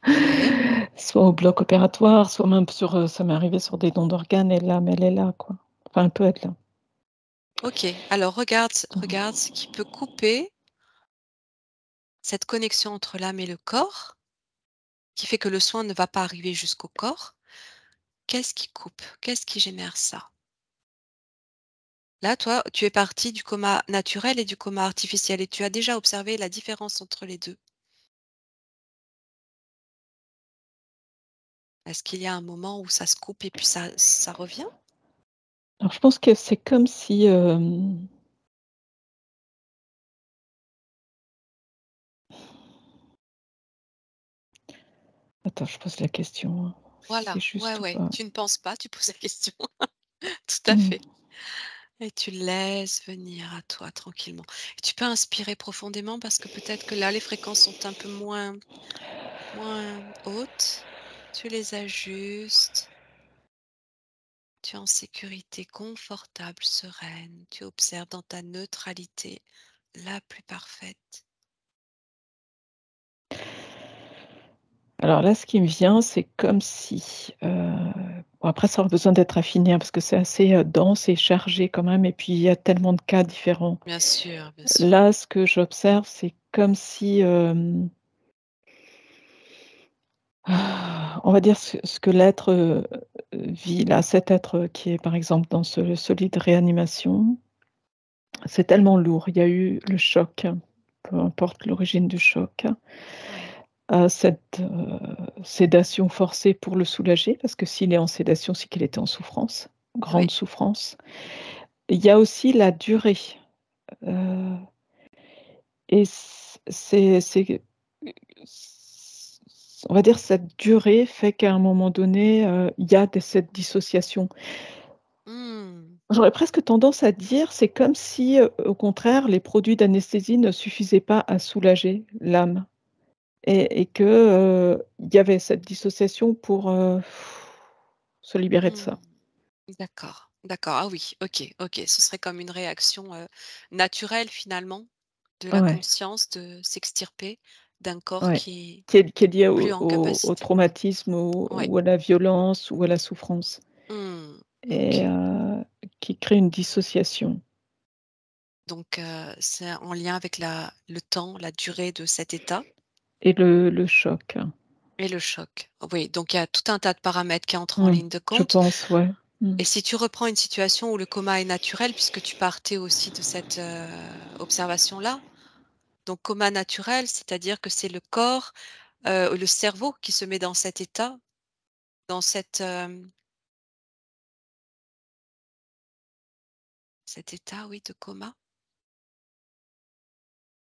oui. soit au bloc opératoire, soit même ça m'est arrivé sur des dons d'organes et l'âme, elle est là, quoi. Enfin, elle peut être là. OK, alors regarde ce qui peut couper cette connexion entre l'âme et le corps, qui fait que le soin ne va pas arriver jusqu'au corps. Qu'est-ce qui coupe? Qu'est-ce qui génère ça? Là, toi, tu es parti du coma naturel et du coma artificiel et tu as déjà observé la différence entre les 2. Est-ce qu'il y a un moment où ça se coupe et puis ça revient? Alors je pense que c'est comme si, attends, je pose la question, hein, si c'est Voilà, ouais, juste ou ouais, pas. tu ne penses pas, tu poses la question. Tout à Mmh. fait et tu laisses venir à toi tranquillement et tu peux inspirer profondément parce que peut-être que là, les fréquences sont un peu moins hautes. Tu les ajustes, tu es en sécurité, confortable, sereine, tu observes dans ta neutralité la plus parfaite. Alors là, ce qui me vient, c'est comme si, bon après ça aura besoin d'être affiné, hein, parce que c'est assez, dense et chargé quand même et puis il y a tellement de cas différents. Bien sûr, bien sûr. Là, ce que j'observe, c'est comme si, on va dire ce que l'être, vit là, cet être qui est par exemple dans ce lit de réanimation, c'est tellement lourd. Il y a eu le choc. peu importe l'origine du choc, Oui, cette, sédation forcée pour le soulager, parce que s'il est en sédation, c'est qu'il était en souffrance, grande oui. souffrance. Il y a aussi la durée, heu et c'est on va dire cette durée fait qu'à un moment donné, il y a cette dissociation. Mmh. J'aurais presque tendance à dire, c'est comme si, au contraire, les produits d'anesthésie ne suffisaient pas à soulager l'âme et que, il y avait cette dissociation pour, se libérer de Mmh. ça. D'accord, d'accord. Ah oui, OK, OK. Ce serait comme une réaction, naturelle finalement de la Ouais, conscience de s'extirper d'un corps ouais, qui qui est lié est plus en au capacité. traumatisme Ouais. ou à la violence ou à la souffrance Mmh. et OK. qui crée une dissociation Donc c'est en lien avec la le temps, la durée de cet état et le choc. et le choc. Oui, donc il y a tout un tas de paramètres qui entrent en Mmh, ligne de je compte. pense, ouais. Mmh. Et si tu reprends une situation où le coma est naturel, puisque tu partais aussi de cette, observation-là, donc coma naturel, c'est-à-dire que c'est le corps, le cerveau qui se met dans cet état, dans cette, cet état, oui, de coma?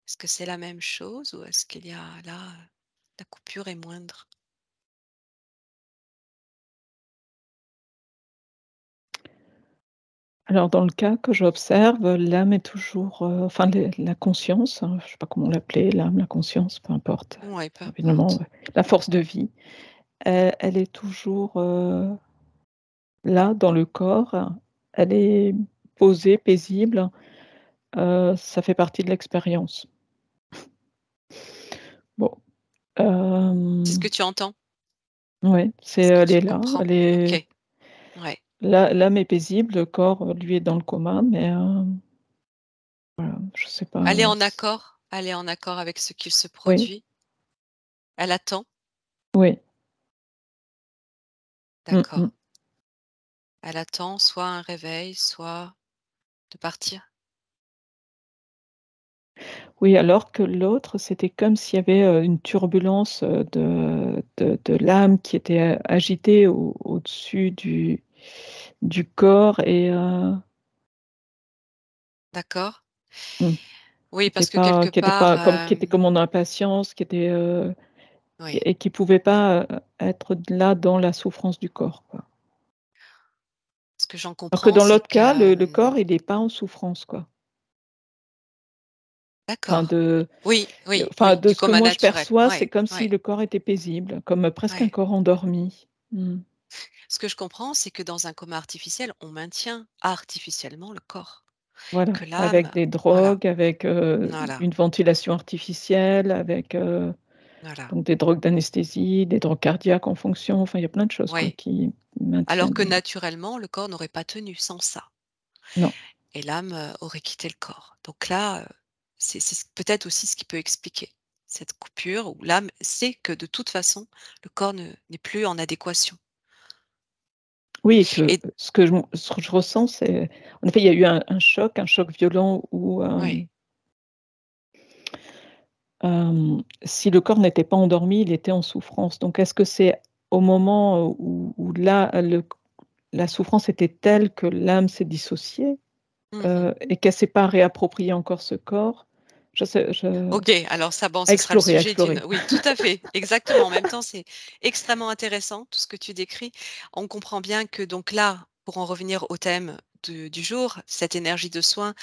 Est-ce que c'est la même chose ou est-ce qu'il y a là, la coupure est moindre? Alors dans le cas que j'observe, l'âme est toujours, enfin la conscience, hein, je sais pas comment l'appeler, l'âme, la conscience, peu importe. Ouais, peu Évidemment, importe. la force de vie, elle est toujours, là dans le corps, elle est posée, paisible, ça fait partie de l'expérience. Bon, C'est ce hem, que tu entends? ouais, Ce que elle tu est là, comprends? elle est OK, ouais. l'âme est paisible, le corps, lui, est dans le coma, mais, voilà, je sais pas, Elle est en accord avec ce qui se oui, produit. Elle attend? oui, mmh mh. D'accord. Elle attend soit un réveil, soit de partir? Oui, alors que l'autre, c'était comme s'il y avait, une turbulence, de l'âme qui était, agitée au-dessus du corps et D'accord. mmh, Oui, parce que quelque part, qui était comme en impatience, qui était, oui, qui pouvait pas, être là dans la souffrance du corps, quoi. ce que j'en Alors que comprends, dans c'est l'autre que, cas, le corps, il est pas en souffrance, quoi. Enfin d'accord. Oui, oui, enfin oui, de du ce que coma moi je naturel. perçois, c'est Ouais, comme si ouais, le corps était paisible, comme, presque un ouais. corps endormi. Mmh. Ce que je comprends, c'est que dans un coma artificiel, on maintient artificiellement le corps, Voilà, que l'âme avec des voilà, drogues, avec, voilà, une ventilation artificielle, avec, voilà, donc des drogues d'anesthésie, des drogues cardiaques en fonction, enfin il y a plein de choses quoi oui. qui Alors que maintiennent, naturellement, le corps n'aurait pas tenu sans ça non. et l'âme, aurait quitté le corps. Donc là, c'est peut-être aussi ce qui peut expliquer cette coupure où l'âme sait que de toute façon, le corps ne n'est plus en adéquation Oui et que, et ce que je ressens, c'est en effet, il y a eu un choc violent où, oui. si le corps n'était pas endormi, il était en souffrance. Donc est-ce que c'est au moment, où là, la souffrance était telle que l'âme s'est dissociée? Mmh. Et qu'elle s'est pas réapproprié encore ce corps. Je sais je OK, alors ça, bon, À ce sera le explorer, à sujet d'une explorer. oui, tout à fait, exactement. En même temps, c'est extrêmement intéressant tout ce que tu décris. On comprend bien que donc là, pour en revenir au thème du jour, cette énergie de soin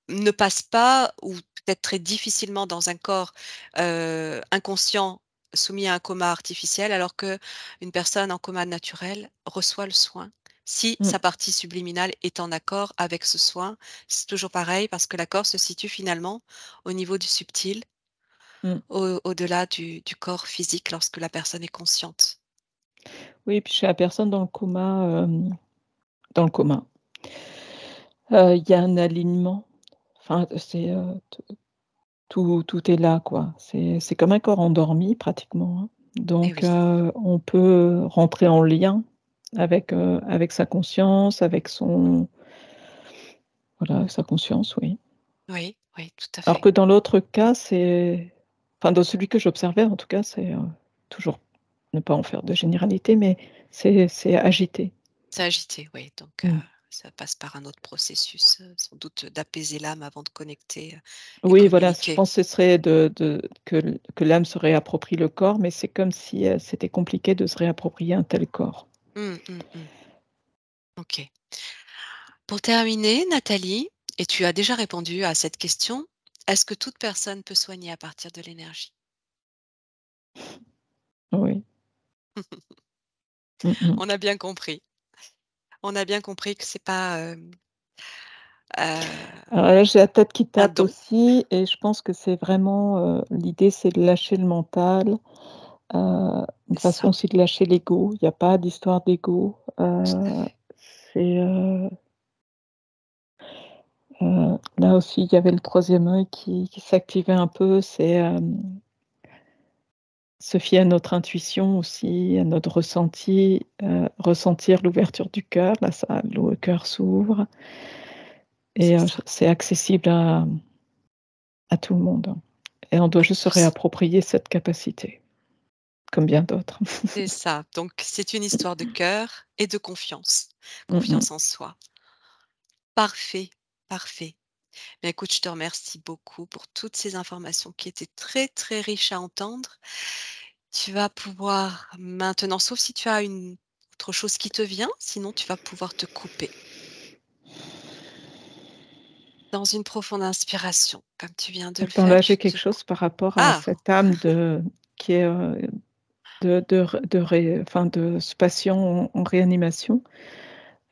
ne passe pas ou peut-être très difficilement dans un corps, inconscient soumis à un coma artificiel, alors que une personne en coma naturel reçoit le soin. Si Mmh, sa partie subliminale est en accord avec ce soin, c'est toujours pareil parce que l'accord se situe finalement au niveau du subtil, mmh. au-delà du corps physique lorsque la personne est consciente. Oui, puis chez la personne dans le coma, il y a un alignement. Enfin, tout est là, quoi. C'est comme un corps endormi pratiquement, hein. Eh Donc oui, on peut rentrer en lien avec sa conscience, avec son voilà, avec sa conscience, oui. oui. oui, tout à Alors fait. que dans l'autre cas, c'est enfin dans celui que j'observais en tout cas, c'est, toujours ne pas en faire de généralité, mais c'est agité. C'est agité, oui, donc Mmh. ça passe par un autre processus, sans doute d'apaiser l'âme avant de connecter, et Oui, voilà, je communiquer. pense que ce serait de que l'âme se réapproprie le corps, mais c'est comme si, c'était compliqué de se réapproprier un tel corps. Mmh, mmh, mmh. OK. Pour terminer, Nathalie, et tu as déjà répondu à cette question, est-ce que toute personne peut soigner à partir de l'énergie? Oui. Mmh mh. On a bien compris. On a bien compris que c'est pas, Alors là, j'ai la tête qui un tape don. aussi et je pense que c'est vraiment, l'idée, c'est de lâcher le mental, une C'est façon ça, aussi de lâcher l'ego. Il y a pas d'histoire d'ego, tout à fait. c'est, là aussi, il y avait le troisième œil qui s'activait un peu, c'est, se fier à notre intuition aussi, à notre ressenti, ressentir l'ouverture du cœur. Là, ça le cœur s'ouvre et C'est ça, c'est accessible à tout le monde et on doit à juste se tous. réapproprier cette capacité, comme bien d'autres. C'est ça, donc c'est une histoire de cœur et de confiance. Mmh mh. Confiance en soi. Parfait, parfait. Mais écoute, je te remercie beaucoup pour toutes ces informations qui étaient très, très riches à entendre. Tu vas pouvoir maintenant, sauf si tu as une autre chose qui te vient, sinon tu vas pouvoir te couper dans une profonde inspiration, comme tu viens de le Attends, faire, là, j'ai tu quelque te chose coupes. par rapport à Ah! cette âme qui est, de ce patient en réanimation.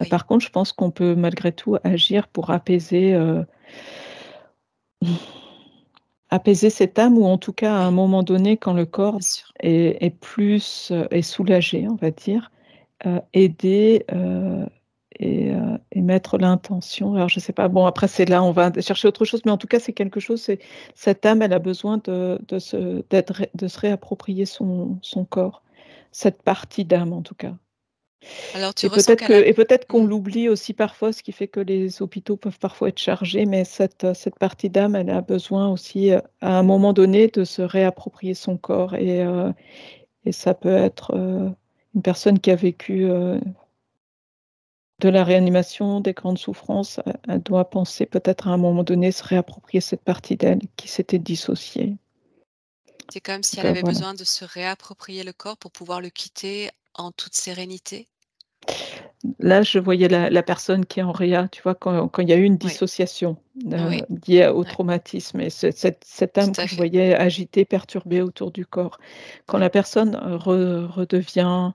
Oui, Par contre, je pense qu'on peut malgré tout agir pour apaiser cette âme ou en tout cas, à un oui, moment donné, quand le corps bien sûr. est soulagé, on va dire, aider, et mettre l'intention. Alors je sais pas, bon après c'est là, on va chercher autre chose, mais en tout cas c'est quelque chose, c'est cette âme, elle a besoin de se réapproprier son corps, cette partie d'âme en tout cas. Alors tu Et ressens peut-être qu'elle a que et peut-être qu'on mmh, l'oublie aussi parfois, ce qui fait que les hôpitaux peuvent parfois être chargés, mais cette partie d'âme, elle a besoin aussi, à un moment donné, de se réapproprier son corps et ça peut être, une personne qui a vécu, de la réanimation, des grandes souffrances, elle doit penser peut-être à un moment donné se réapproprier cette partie d'elle qui s'était dissociée. c'est comme si Donc, elle avait voilà. besoin de se réapproprier le corps pour pouvoir le quitter en toute sérénité? Là, je voyais la personne qui est en réa, tu vois? Quand il y a eu une Oui, dissociation, oui, liée au oui, traumatisme et cette âme tout que à je fait. voyais agitée, perturbée autour du corps. Quand Oui, la personne, redevient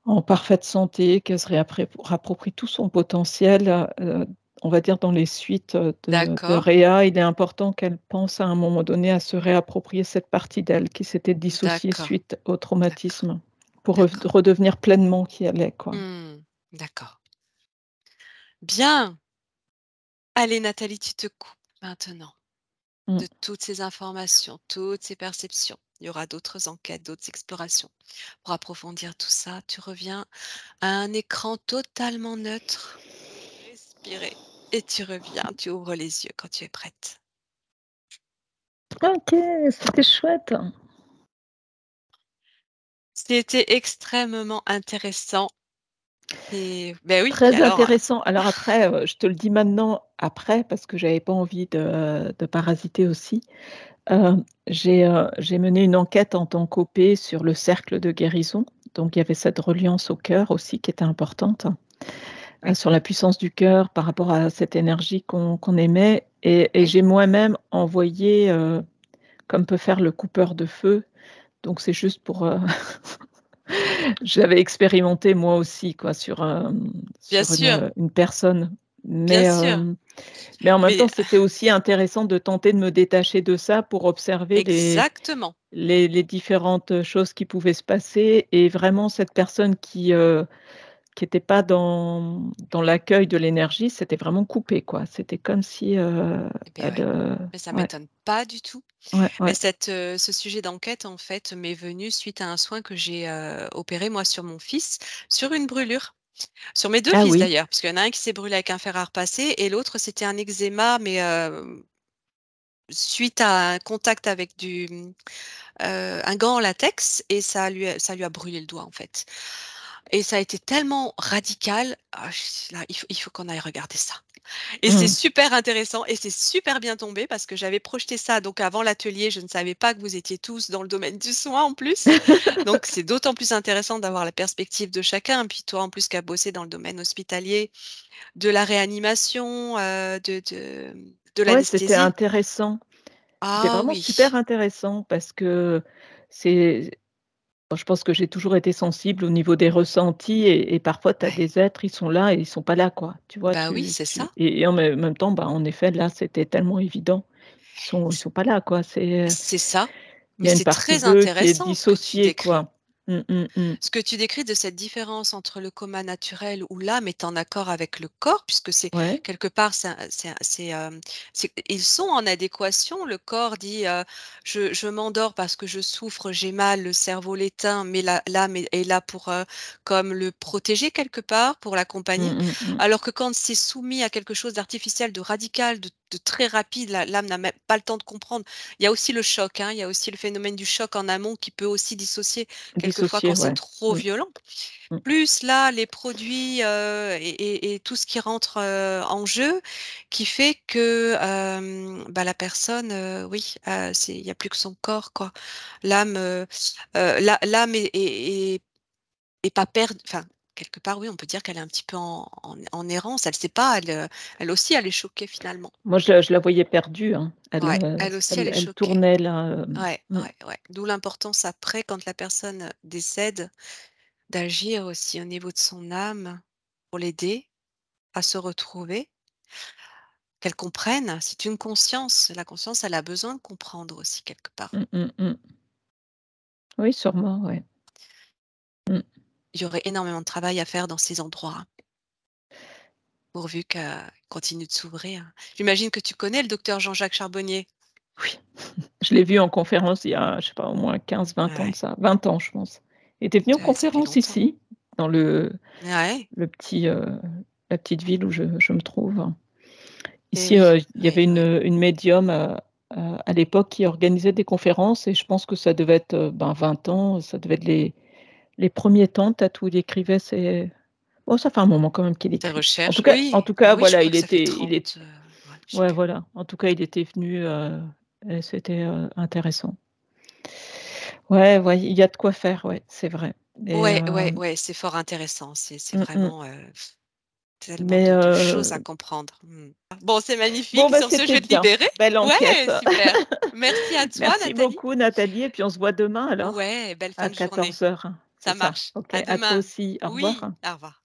en parfaite santé, qu'elle se réapproprie tout son potentiel, on va dire dans les suites, de d'accord, réa, il est important qu'elle pense à un moment donné à se réapproprier cette partie d'elle qui s'était dissociée d'accord, suite au d'accord, traumatisme pour d'accord. redevenir pleinement qui elle est, quoi. Mmh, d'accord. Bien! Allez Nathalie, tu te coupes maintenant Mmh. de toutes ces informations, toutes ces perceptions. Il y aura d'autres enquêtes, d'autres explorations. Pour approfondir tout ça, tu reviens à un écran totalement neutre, respirer et tu reviens, tu ouvres les yeux quand tu es prête. OK, c'était chouette. C'était extrêmement intéressant et ben oui, puis Très alors, intéressant. Alors après, je te le dis maintenant, après, parce que j'avais pas envie de parasiter aussi. J'ai mené une enquête en tant qu'OP sur le cercle de guérison. Donc il y avait cette reliance au cœur aussi qui était importante, oui, sur la puissance du cœur par rapport à cette énergie qu'on émet et oui, j'ai moi-même envoyé, comme peut faire le coupeur de feu, donc c'est juste pour, j'avais expérimenté moi aussi quoi bien sur sûr, une personne, bien sûr, mais en même mais temps, c'était aussi intéressant de tenter de me détacher de ça pour observer exactement. les différentes choses qui pouvaient se passer et vraiment cette personne qui était pas dans l'accueil de l'énergie, c'était vraiment coupé, quoi. C'était comme si, Eh beh, elle, ouais, mais ça ouais, m'étonne pas du tout. ouais, Mais ouais. ce sujet d'enquête, en fait, m'est venu suite à un soin que j'ai, opéré moi sur mon fils, sur une brûlure. Sur mes 2 Ah fils oui. d'ailleurs, parce qu'il y en a un qui s'est brûlé avec un fer à repasser et l'autre c'était un eczéma mais, suite à un contact avec un gant en latex et ça lui a brûlé le doigt, en fait et ça a été tellement radical, ah je suis là: «Il faut qu'on aille regarder ça» et c'est Mmh. super intéressant et c'est super bien tombé parce que j'avais projeté ça donc avant l'atelier. Je ne savais pas que vous étiez tous dans le domaine du soin en plus, donc c'est d'autant plus intéressant d'avoir la perspective de chacun. Puis toi, en plus, qui as bossé dans le domaine hospitalier, de la réanimation, de Ouais, c'était l'anesthésie. intéressant. C'était Ah vraiment super oui, intéressant parce que c'est bon, je pense que j'ai toujours été sensible au niveau des ressentis et parfois tu as ouais. des êtres, ils sont là et ils sont pas là, quoi. Tu vois? Bah oui, Tu c'est tu ça. et en même temps, bah, en effet, là, c'était tellement évident. Ils C sont pas là, quoi. c'est ça, Il mais y a une c'est partie très d'eux qui est intéressant ce que tu dissociée, décris. quoi. Mmh, mmh, mmh. Ce que tu décris de cette différence entre le coma naturel où l'âme est en accord avec le corps, puisque c'est Ouais. quelque part, ils sont en adéquation. Le corps dit, je m'endors parce que je souffre, j'ai mal, le cerveau l'éteint, mais l'âme est là pour, comme le protéger quelque part, pour l'accompagner. Mmh, mmh, mmh. Alors que quand c'est soumis à quelque chose d'artificiel, de radical, de très rapide, l'âme n'a même pas le temps de comprendre. Il y a aussi le choc, hein, il y a aussi le phénomène du choc en amont qui peut aussi dissocier quelquefois quand Dissociés, c'est ouais. trop Mmh, violent. mmh. Plus là, les produits, et tout ce qui rentre, en jeu, qui fait que, bah, la personne, oui, il y a plus que son corps, quoi. L'âme, l'âme est pas perdue, enfin, quelque part, oui, on peut dire qu'elle est un petit peu en errance. Elle sait pas, elle aussi, elle est choquée finalement. Moi, je la voyais perdue, hein. Elle, Ouais, heu, elle aussi, elle elle est elle choquée. tournait là, Ouais, mmh. ouais, ouais. D'où l'importance après, quand la personne décède, d'agir aussi au niveau de son âme pour l'aider à se retrouver, qu'elle comprenne. C'est une conscience. La conscience, elle a besoin de comprendre aussi quelque part. Mmh, mmh, mmh. Oui, sûrement, ouais. Mmh. Il y aurait énormément de travail à faire dans ces endroits, hein, pourvu qu'elle continue de s'ouvrir. J'imagine que tu connais le docteur Jean-Jacques Charbonnier? Oui, je l'ai vu en conférence il y a, je sais pas, au moins 15, 20 ans de Ouais, ça, 20 ans, je pense. Il était venu en ça fait conférence longtemps. ici, dans Ouais, le petit, la petite ville où je me trouve. et Ici, oui, il y oui, avait oui. une médium, à l'époque qui organisait des conférences et je pense que ça devait être, ben, 20 ans, ça devait être les premiers temps peut-être où il écrivait ses oh, ça fait un moment quand même qu'il Tes écrit. En tout recherches, cas en oui, tout bah cas, oui, je voilà, crois que ça fait il est 30, ouais, je sais ouais, plus. voilà. En tout cas, il était venu, et c'était, intéressant. Ouais, ouais, il y a de quoi faire, ouais, c'est vrai et Ouais, ouais, ouais, c'est fort intéressant. C'est mmh mh, vraiment, tellement mais de choses à comprendre. Mmh. Bon, c'est bon, magnifique. bah, Sur ce, je c'était vais te bien. libérer. Belle enquête. Ouais, super. Merci à toi, Merci Nathalie. beaucoup Nathalie et puis on se voit demain alors? Ouais, belle fin À de journée. 14h, c'est Ça ça? marche. OK, À à toi demain. aussi. Au Oui, revoir. au revoir.